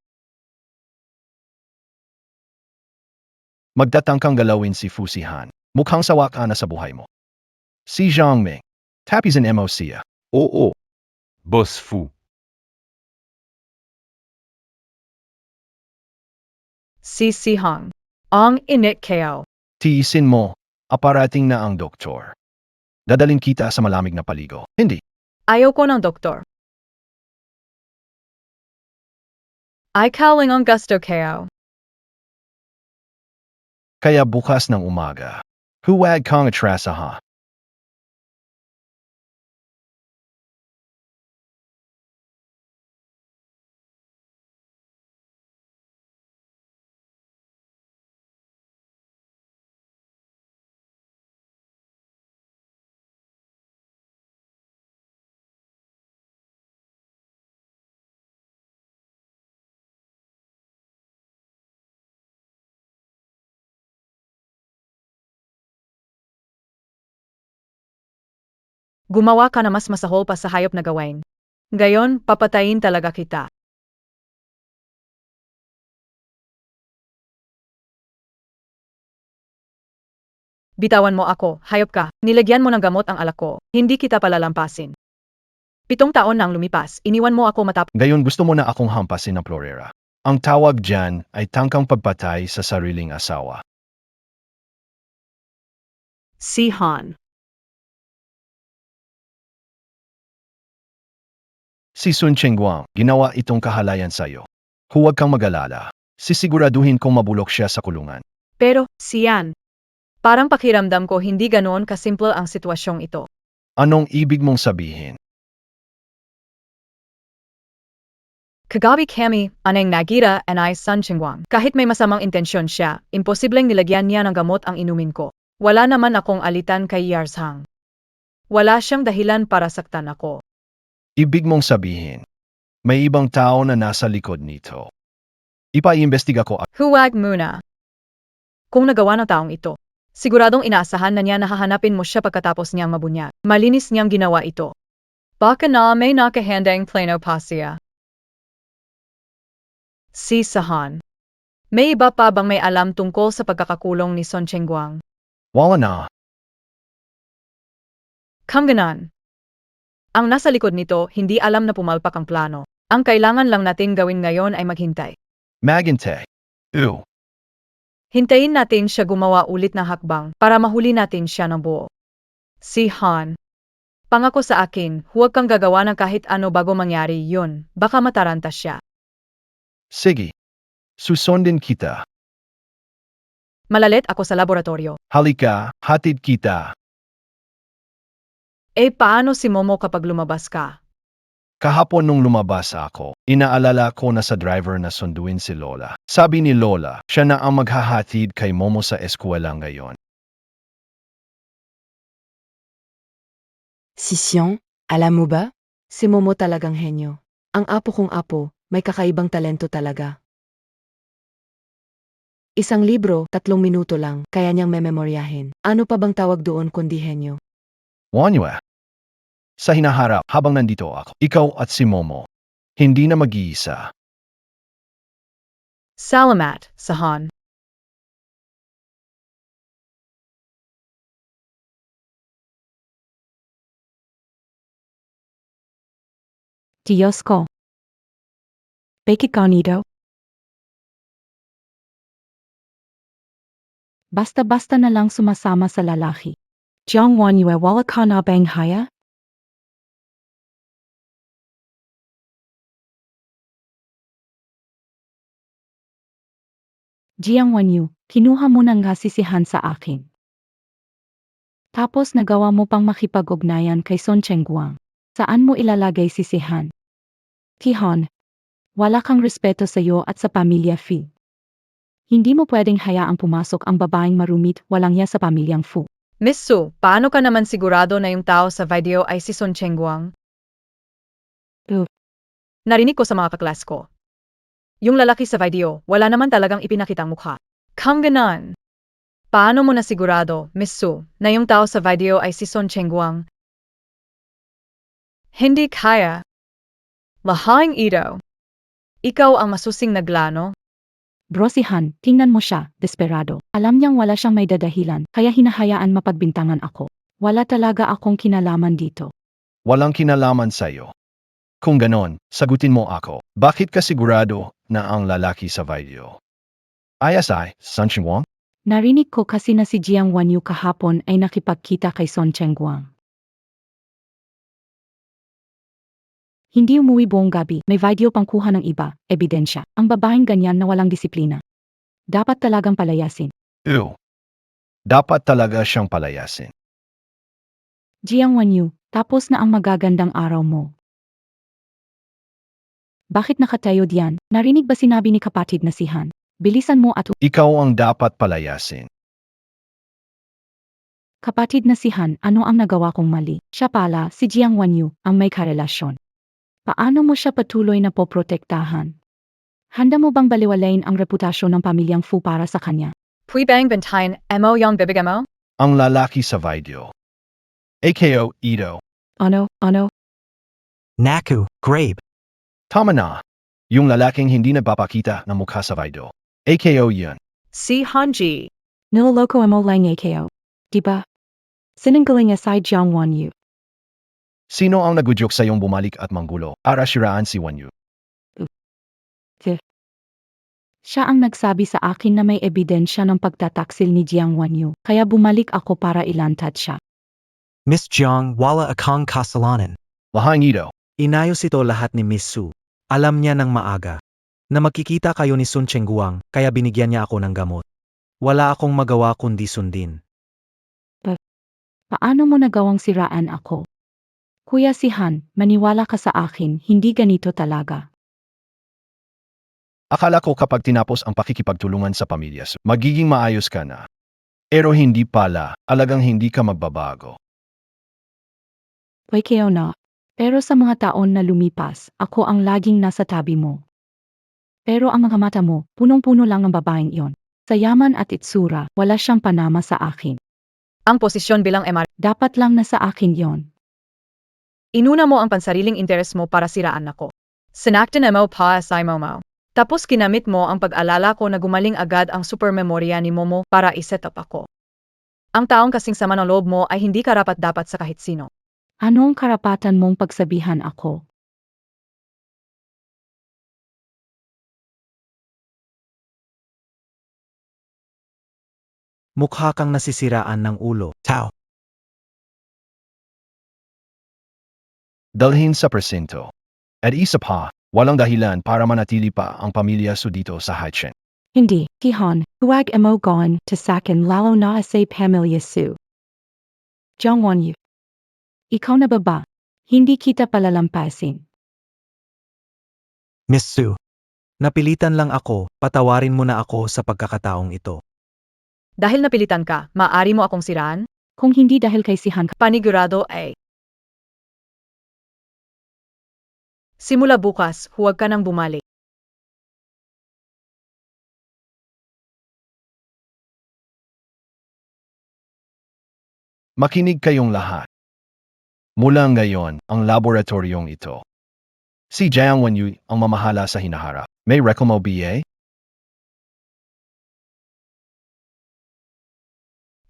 [SPEAKER 2] Magtatangkang galawin si Fu Sihan. Mukhang sawa ka na sa buhay mo. Si Jiangming, tapis in mo siya.
[SPEAKER 5] Oo.
[SPEAKER 7] Boss Fu.
[SPEAKER 1] Si Sihang. Ang init kayo.
[SPEAKER 2] Tiisin mo, aparating na ang doktor. Dadalin kita sa malamig na paligo. Hindi.
[SPEAKER 1] Ayoko ng doktor. Ay kaling ang gusto kayo.
[SPEAKER 2] Kaya bukas ng umaga. Huwag kang atrasaha.
[SPEAKER 1] Gumawa ka na mas masahol pa sa hayop na gawain. Gayon, papatayin talaga kita. Bitawan mo ako, hayop ka. Nilagyan mo ng gamot ang alak ko. Hindi kita palalampasin. 7 taon na ang lumipas, iniwan mo ako matapos.
[SPEAKER 2] Ngayon gusto mo na akong hampasin ng florera. Ang tawag dyan ay tangkang pagpatay sa sariling asawa.
[SPEAKER 1] Si Han.
[SPEAKER 2] Si Sun Chengguang, ginawa itong kahalayan sa'yo. Huwag kang mag-alala. Sisiguraduhin kong mabulok siya sa kulungan.
[SPEAKER 1] Pero, siyan. Parang pakiramdam ko hindi ganoon kasimple ang sitwasyong ito.
[SPEAKER 2] Anong ibig mong sabihin?
[SPEAKER 1] Kagabi kami, aneng nagira and I Sun Chengguang. Kahit may masamang intensyon siya, imposibleng nilagyan niya ng gamot ang inumin ko. Wala naman akong alitan kay Yarshang. Wala siyang dahilan para saktan ako.
[SPEAKER 2] Ibig mong sabihin, may ibang tao na nasa likod nito. Ipaimbestiga ko.
[SPEAKER 1] Huwag muna. Kung nagawa ng taong ito, siguradong inaasahan na niya na hahanapin mo siya pagkatapos niyang mabunyag. Malinis niyang ginawa ito. Baka na may nakahandang plano pa siya. Si Sahan. May iba pa bang may alam tungkol sa pagkakakulong ni Sun Chengguang?
[SPEAKER 2] Wala na.
[SPEAKER 1] Kamganan. Ang nasa likod nito, hindi alam na pumalpak ang plano. Ang kailangan lang nating gawin ngayon ay maghintay.
[SPEAKER 2] Maginte.
[SPEAKER 1] Hintayin natin siya gumawa ulit ng hakbang para mahuli natin siya ng buo. Si Han. Pangako sa akin, huwag kang gagawa ng kahit ano bago mangyari yun. Baka mataranta siya.
[SPEAKER 2] Sige. Susundin kita.
[SPEAKER 1] Malalit ako sa laboratorio.
[SPEAKER 2] Halika, hatid kita.
[SPEAKER 1] Paano si Momo kapag lumabas ka?
[SPEAKER 2] Kahapon nung lumabas ako, inaalala ko na sa driver na sunduin si Lola. Sabi ni Lola, siya na ang maghahatid kay Momo sa eskwela ngayon.
[SPEAKER 8] Si Xiong, alam mo ba? Si Momo talagang henyo. Ang apo kong apo, may kakaibang talento talaga. Isang libro, 3 minuto lang, kaya niyang mememoryahin. Ano pa bang tawag doon kundi henyo?
[SPEAKER 2] Wanyue. Sa hinaharap habang nandito ako, ikaw at si Momo. Hindi na mag-iisa.
[SPEAKER 1] Salamat, Sahan.
[SPEAKER 3] Diyos ko. Bakit ganito? Basta-basta na lang sumasama sa lalaki. Jiang Wanyue wala ka na bang haya? Jiang Wanyu, kinuha mo ng sisihan sa akin. Tapos nagawa mo pang makipag-ugnayan kay Son Chengguang. Saan mo ilalagay sisihan? Kihon, wala kang respeto sa iyo at sa pamilya Fi. Hindi mo pwedeng hayaang pumasok ang babaeng marumit walang ya sa pamilyang Fu.
[SPEAKER 1] Miss Su, paano ka naman sigurado na yung tao sa video ay si Son Chengguang? Narinig ko sa mga kaklas ko. Yung lalaki sa video, wala naman talagang ipinakitang mukha. Kung ganon, paano mo na sigurado, Miss Su, na yung tao sa video ay si Son Chengguang? Hindi kaya. Lahing ito. Ikaw ang masusing naglano.
[SPEAKER 3] Bro si Han, tingnan mo siya, desperado. Alam niyang wala siyang may dadahilan, kaya hinahayaan mapagbintangan ako. Wala talaga akong kinalaman dito.
[SPEAKER 2] Walang kinalaman sa'yo. Kung ganon, sagutin mo ako. Bakit ka sigurado na ang lalaki sa video ayas ay Son Chengguang?
[SPEAKER 3] Narinig ko kasi na si Jiang Wanyu kahapon ay nakipagkita kay Son Chengguang. Hindi umuwi buong gabi, may video pang kuha ng iba, ebidensya. Ang babaeng ganyan na walang disiplina. Dapat talagang palayasin.
[SPEAKER 2] Ew. Dapat talaga siyang palayasin.
[SPEAKER 3] Jiang Wanyu, tapos na ang magagandang araw mo. Bakit nakatayo diyan? Narinig ba sinabi ni kapatid na si Han? Bilisan mo at
[SPEAKER 2] Ikaw ang dapat palayasin.
[SPEAKER 3] kapatid na si Han, ano ang nagawa kong mali? Siya pala, si Jiang Wanyu, ang may karelasyon. Paano mo siya patuloy na poprotektahan? Handa mo bang baliwalain ang reputasyon ng pamilyang Fu para sa kanya?
[SPEAKER 1] Pui bang bantayan mo yung bibig mo?
[SPEAKER 2] Ang lalaki sa video. AKO Ito.
[SPEAKER 3] Ano?
[SPEAKER 10] Naku, Grabe.
[SPEAKER 2] Tama na. Yung lalaking hindi nagpapakita ng mukha sa video. AKO yun.
[SPEAKER 1] Si Hanji.
[SPEAKER 3] Niloloko mo lang AKO. Diba? Sinanggaling aside Jiang Wanyu.
[SPEAKER 2] Sino ang nagudyok sa iyong bumalik at manggulo para siraan si Wanyu?
[SPEAKER 3] Siya ang nagsabi sa akin na may ebidensya ng pagtataksil ni Jiang Wanyu, kaya bumalik ako para ilantad siya.
[SPEAKER 10] Miss Jiang, wala akong kasalanan.
[SPEAKER 2] Lahing ito.
[SPEAKER 10] Inayos ito lahat ni Miss Su. Alam niya ng maaga na magkikita kayo ni Sun Chengguang kaya binigyan niya ako ng gamot. Wala akong magawa kundi sundin.
[SPEAKER 3] Paano mo nagawang siraan ako? Kuya si Han, maniwala ka sa akin, hindi ganito talaga.
[SPEAKER 2] Akala ko kapag tinapos ang pakikipagtulungan sa pamilya, magiging maayos ka na. Pero hindi pala, alagang hindi ka magbabago.
[SPEAKER 3] Kayo na. Pero sa mga taon na lumipas, ako ang laging nasa tabi mo. Pero ang mga mata mo, punong-puno lang ang babaeng iyon. Sa yaman at itsura, wala siyang panama sa akin.
[SPEAKER 1] Ang posisyon bilang MR.
[SPEAKER 3] Dapat lang nasa akin yon.
[SPEAKER 1] Inuna mo ang pansariling interes mo para siraan ako. Sinaktan mo pa sa mo. Tapos kinamit mo ang pag-alala ko na gumaling agad ang supermemorya ni Momo para iset up ako. Ang taong kasing sama ng loob mo ay hindi karapat-dapat sa kahit sino.
[SPEAKER 3] Anong karapatan mong pagsabihan ako?
[SPEAKER 10] Mukha kang nasisiraan ng ulo. Tao.
[SPEAKER 2] Dalhin sa presinto. At isa pa, walang dahilan para manatili pa ang pamilya Su dito sa Haichen.
[SPEAKER 3] Hindi, Kihon, huwag mo gawin to sakin lalo na sa pamilya Su. Jiang Wanyu. Ikaw na ba? Hindi kita palalampasin.
[SPEAKER 10] Miss Su. Napilitan lang ako, patawarin mo na ako sa pagkakataong ito.
[SPEAKER 1] Dahil napilitan ka, maaari mo akong siraan?
[SPEAKER 3] Kung hindi dahil kay si Han,
[SPEAKER 1] Panigurado ay. Simula bukas, huwag ka nang bumalik.
[SPEAKER 2] Makinig kayong lahat. Mula ngayon, ang laboratoryong ito. Si Jiang Wanyu ang mamahala sa hinaharap. May reklamo BA?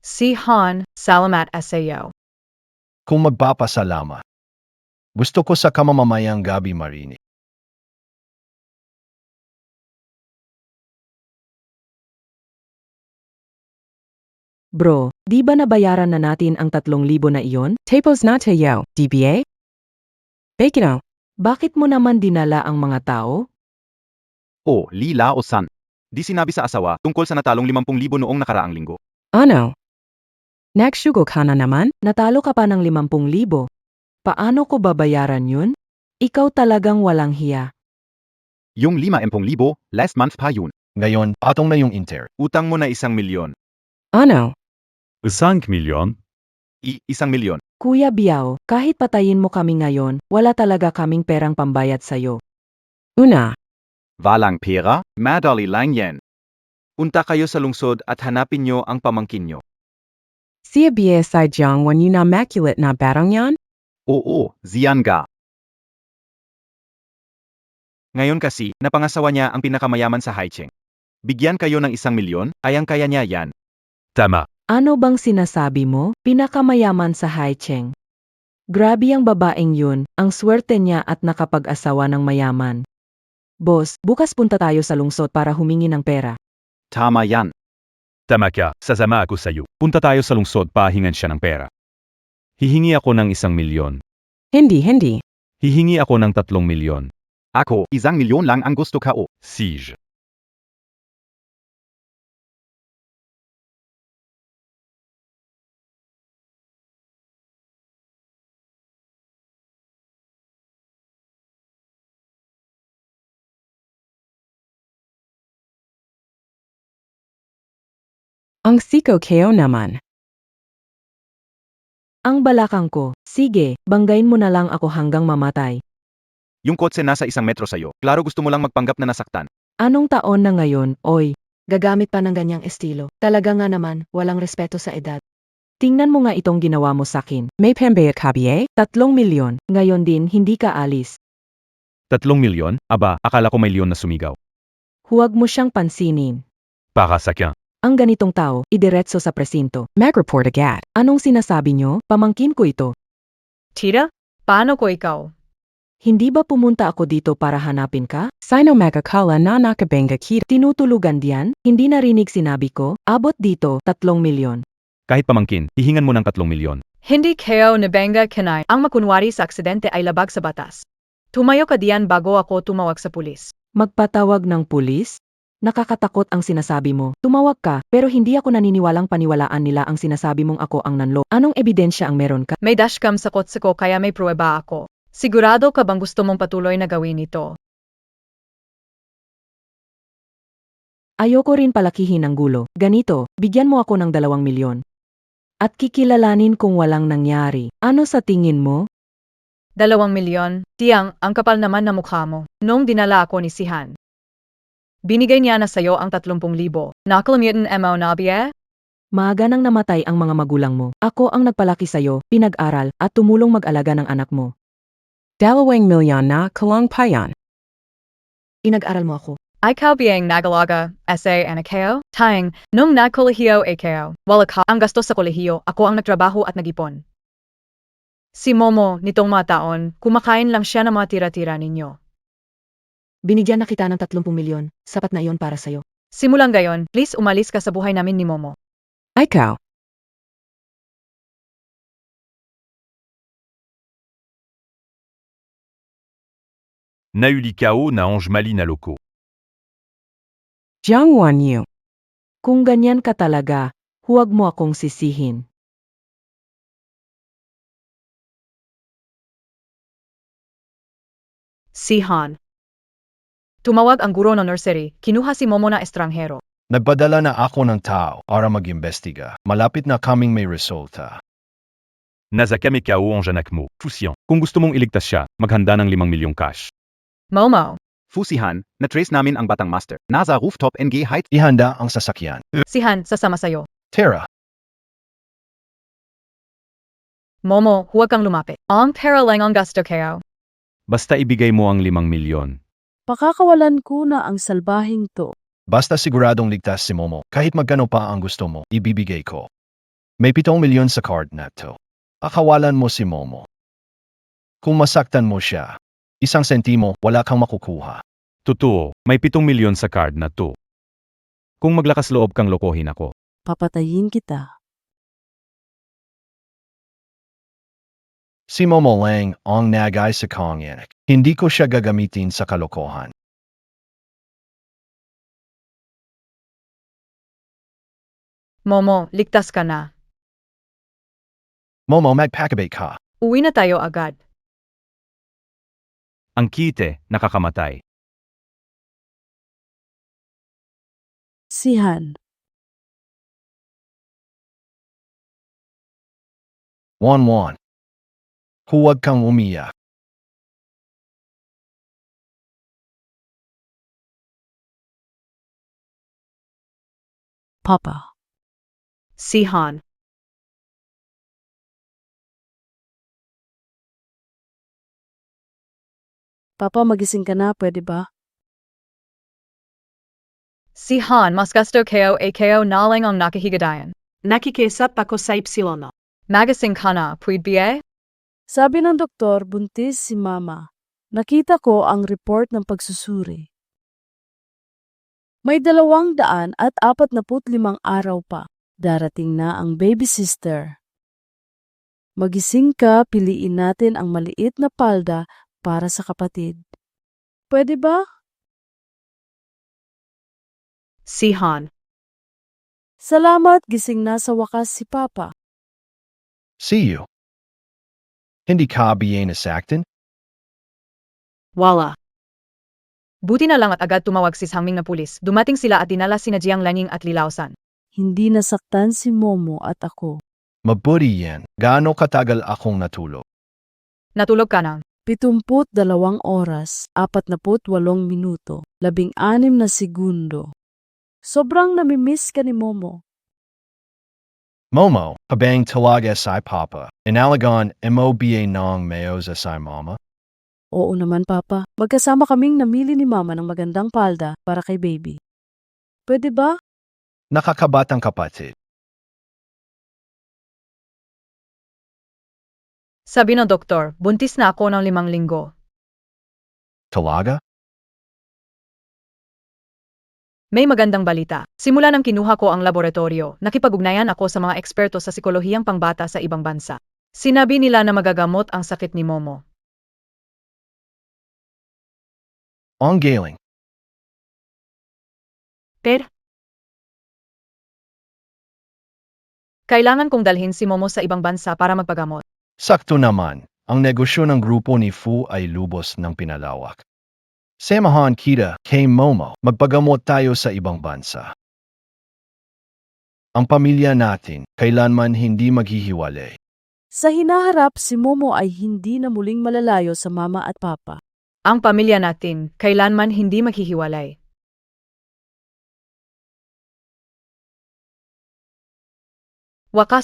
[SPEAKER 1] Si Han, salamat asayo.
[SPEAKER 2] Kung magpapasalamat. Gusto ko sa kamamamayang gabi marinig.
[SPEAKER 4] Bro, di ba nabayaran na natin ang 3,000 na iyon? Tapos na tayo, DBA? Bake it out. Bakit mo naman dinala ang mga tao?
[SPEAKER 6] Oh, Li Lao San.
[SPEAKER 5] Di sinabi sa asawa tungkol sa natalong 50,000 noong nakaraang linggo.
[SPEAKER 4] Ano? Nagsugo ka na naman? Natalo ka pa ng 50,000. Paano ko babayaran yun? Ikaw talagang walang hiya.
[SPEAKER 6] Yung 50,000, last month pa yun.
[SPEAKER 2] Ngayon, patong na yung Inter.
[SPEAKER 5] Utang mo na 1,000,000.
[SPEAKER 4] Ano?
[SPEAKER 7] 5 milyon?
[SPEAKER 5] 1,000,000.
[SPEAKER 4] Kuya Biao, kahit patayin mo kami ngayon, wala talaga kaming perang pambayad sa'yo. Una,
[SPEAKER 6] Walang pera?
[SPEAKER 5] Madali lang yan. Punta kayo sa lungsod at hanapin nyo ang pamangkin nyo.
[SPEAKER 4] siya sa diyang when you na maculate na barang yan?
[SPEAKER 6] Oo, ziyan ga.
[SPEAKER 5] Ngayon kasi, napangasawa niya ang pinakamayaman sa Haicheng. Bigyan kayo ng 1,000,000, kayang-kaya niya yan.
[SPEAKER 7] Tama.
[SPEAKER 4] Ano bang sinasabi mo? Pinakamayaman sa Haicheng. Grabe ang babaeng yun, ang swerte niya at nakapag-asawa ng mayaman. Boss, bukas punta tayo sa lungsod para humingi ng pera.
[SPEAKER 6] Tama yan.
[SPEAKER 7] Tama ka, sasama ako sa'yo. Punta tayo sa lungsod pahingan siya ng pera. Hihingi ako ng 1,000,000.
[SPEAKER 4] Hindi.
[SPEAKER 7] Hihingi ako ng 3,000,000.
[SPEAKER 6] Ako, 1,000,000 lang ang gusto ko.
[SPEAKER 7] Siege.
[SPEAKER 4] Ang siko kayo naman. Ang balakang ko, sige, banggain mo na lang ako hanggang mamatay.
[SPEAKER 5] Yung kotse nasa 1 metro sa'yo. Klaro gusto mo lang magpanggap na nasaktan.
[SPEAKER 4] Anong taon na ngayon, oy?
[SPEAKER 8] Gagamit pa ng ganyang estilo. Talaga nga naman, walang respeto sa edad.
[SPEAKER 4] Tingnan mo nga itong ginawa mo sakin. May pembayat ka biye? 3,000,000. Ngayon din, hindi ka alis.
[SPEAKER 7] 3,000,000? Aba, akala ko may leon na sumigaw.
[SPEAKER 4] Huwag mo siyang pansinin.
[SPEAKER 7] Para sa kya.
[SPEAKER 4] Ang ganitong tao, idiretso sa presinto. Mag-report agad. Anong sinasabi nyo? Pamangkin ko ito.
[SPEAKER 1] Tita? Paano ko ikaw?
[SPEAKER 4] Hindi ba pumunta ako dito para hanapin ka? Sino magakala na nakabenga kita? Tinutulugan diyan? Hindi narinig sinabi ko? Abot dito, 3,000,000.
[SPEAKER 7] Kahit pamangkin, hihingan mo ng 3,000,000.
[SPEAKER 1] Hindi kayo nabenga kanay. Ang makunwari sa aksidente ay labag sa batas. Tumayo ka diyan bago ako tumawag sa pulis.
[SPEAKER 4] Magpatawag ng pulis? Nakakatakot ang sinasabi mo. Tumawag ka, pero hindi ako naniniwalang paniwalaan nila ang sinasabi mong ako ang nanlo. Anong ebidensya ang meron ka?
[SPEAKER 1] May dashcam sa kotse ko kaya may pruweba ako. Sigurado ka bang gusto mong patuloy na gawin ito?
[SPEAKER 4] Ayoko rin palakihin ang gulo. Ganito, bigyan mo ako ng 2,000,000. At kikilalanin kung walang nangyari. Ano sa tingin mo?
[SPEAKER 1] 2,000,000? Tiyang, ang kapal naman na mukha mo. Noong dinala ako ni Sihan. Binigay niya na sa'yo ang 30,000. Nakalimutan mo na biye?
[SPEAKER 4] Maaga nang namatay ang mga magulang mo. Ako ang nagpalaki sa'yo, pinag-aral, at tumulong mag-alaga ng anak mo. 2,000,000 na kalang payan.
[SPEAKER 8] Inag-aral mo ako.
[SPEAKER 1] Ikaw biyang nagalaga, SA and akayo? Tayang, nung nagkolehiyo akayo. Wala ka ang gasto sa kolehiyo, ako ang nagtrabaho at nagipon. Si Momo, nitong mga taon, kumakain lang siya ng mga tira-tira ninyo.
[SPEAKER 8] Binigyan na kita ng 30,000,000. Sapat na iyon para sa'yo.
[SPEAKER 1] Simulang gayon, please umalis ka sa buhay namin ni Momo.
[SPEAKER 4] Ikaw.
[SPEAKER 7] Nauli Kao na Ange Mali na loko.
[SPEAKER 4] Jiang Wan Yu. Kung ganyan ka talaga, huwag mo akong sisihin.
[SPEAKER 1] Sihan. Tumawag ang guro ng nursery, kinuha si Momo na estranghero.
[SPEAKER 2] Nagpadala na ako ng tao para mag-imbestiga. Malapit na kaming may resulta.
[SPEAKER 7] Nasa kami Kao Ange anak mo. Fusion. Kung gusto mong iligtas siya, maghanda ng 5,000,000 cash.
[SPEAKER 1] Momo,
[SPEAKER 6] Fusihan, na-trace namin ang batang master. Nasa rooftop NG height.
[SPEAKER 2] Ihanda ang sasakyan.
[SPEAKER 1] Sihan, sasama sa'yo.
[SPEAKER 2] Tara,
[SPEAKER 1] Momo, huwag kang lumapit. Ang pera lang ang gasto kayo.
[SPEAKER 7] Basta ibigay mo ang 5,000,000.
[SPEAKER 11] Pakakawalan ko na ang salbahing to.
[SPEAKER 2] basta siguradong ligtas si Momo. Kahit magkano pa ang gusto mo, ibibigay ko. May 7,000,000 sa card na to. Akawalan mo si Momo. Kung masaktan mo siya, 1 sentimo, wala kang makukuha.
[SPEAKER 7] Totoo, may 7,000,000 sa card na to. Kung maglakas loob kang lokohin ako.
[SPEAKER 11] Papatayin kita.
[SPEAKER 2] Si Momo lang ang nagay sa kongyanak. Hindi ko siya gagamitin sa kalokohan.
[SPEAKER 1] Momo, ligtas ka na.
[SPEAKER 2] Momo, magpakabay ka.
[SPEAKER 1] Uwi na tayo agad.
[SPEAKER 7] Ang kite, nakakamatay.
[SPEAKER 11] Sihan.
[SPEAKER 2] Juan. Huwag kang umiyak.
[SPEAKER 11] Papa.
[SPEAKER 1] Sihan.
[SPEAKER 11] Papa, magising ka na, pwede ba?
[SPEAKER 1] Sihan, mas gusto kayo nalang ang nakahigadayan. Nakikisap ako sa Ipsilono. Magising ka na, pwede?
[SPEAKER 11] Sabi ng doktor, buntis si Mama. Nakita ko ang report ng pagsusuri. May 245 araw pa. Darating na ang baby sister. Magising ka, piliin natin ang maliit na palda para sa kapatid. Pwede ba?
[SPEAKER 1] Sihan.
[SPEAKER 11] Salamat, gising na sa wakas si Papa.
[SPEAKER 2] See you. Hindi ka biye nasaktan?
[SPEAKER 1] Wala. Buti na lang at agad tumawag si Sangming na pulis. Dumating sila at dinala sina Jiang Langing at Lilausan.
[SPEAKER 11] Hindi nasaktan si Momo at ako.
[SPEAKER 2] Mabuti yan. Gaano katagal akong natulog?
[SPEAKER 1] Natulog ka na.
[SPEAKER 11] 72 oras, 48 minuto, 16 na segundo. Sobrang namimiss ka ni Momo.
[SPEAKER 2] Momo, habang talaga si Papa. Inalagaan MOBA ng mayo sa si Mama?
[SPEAKER 11] Oo naman, Papa. Magkasama kaming namili ni Mama ng magandang palda para kay baby. Pwede ba?
[SPEAKER 2] Nakakabatang kapatid.
[SPEAKER 1] Sabi ng doktor, buntis na ako ng 5 linggo.
[SPEAKER 2] Talaga?
[SPEAKER 1] May magandang balita. Simula nang kinuha ko ang laboratorio, nakipag-ugnayan ako sa mga eksperto sa psikolohiyang pangbata sa ibang bansa. Sinabi nila na magagamot ang sakit ni Momo.
[SPEAKER 2] Ang galing.
[SPEAKER 1] Pero, kailangan kong dalhin si Momo sa ibang bansa para magpagamot.
[SPEAKER 2] Sakto naman, ang negosyo ng grupo ni Fu ay lubos ng pinalawak. Samahan kita kay Momo, magpagamot tayo sa ibang bansa. Ang pamilya natin, kailanman hindi maghihiwalay.
[SPEAKER 11] Sa hinaharap, si Momo ay hindi na muling malalayo sa Mama at Papa.
[SPEAKER 1] Ang pamilya natin, kailanman hindi maghihiwalay. Wakas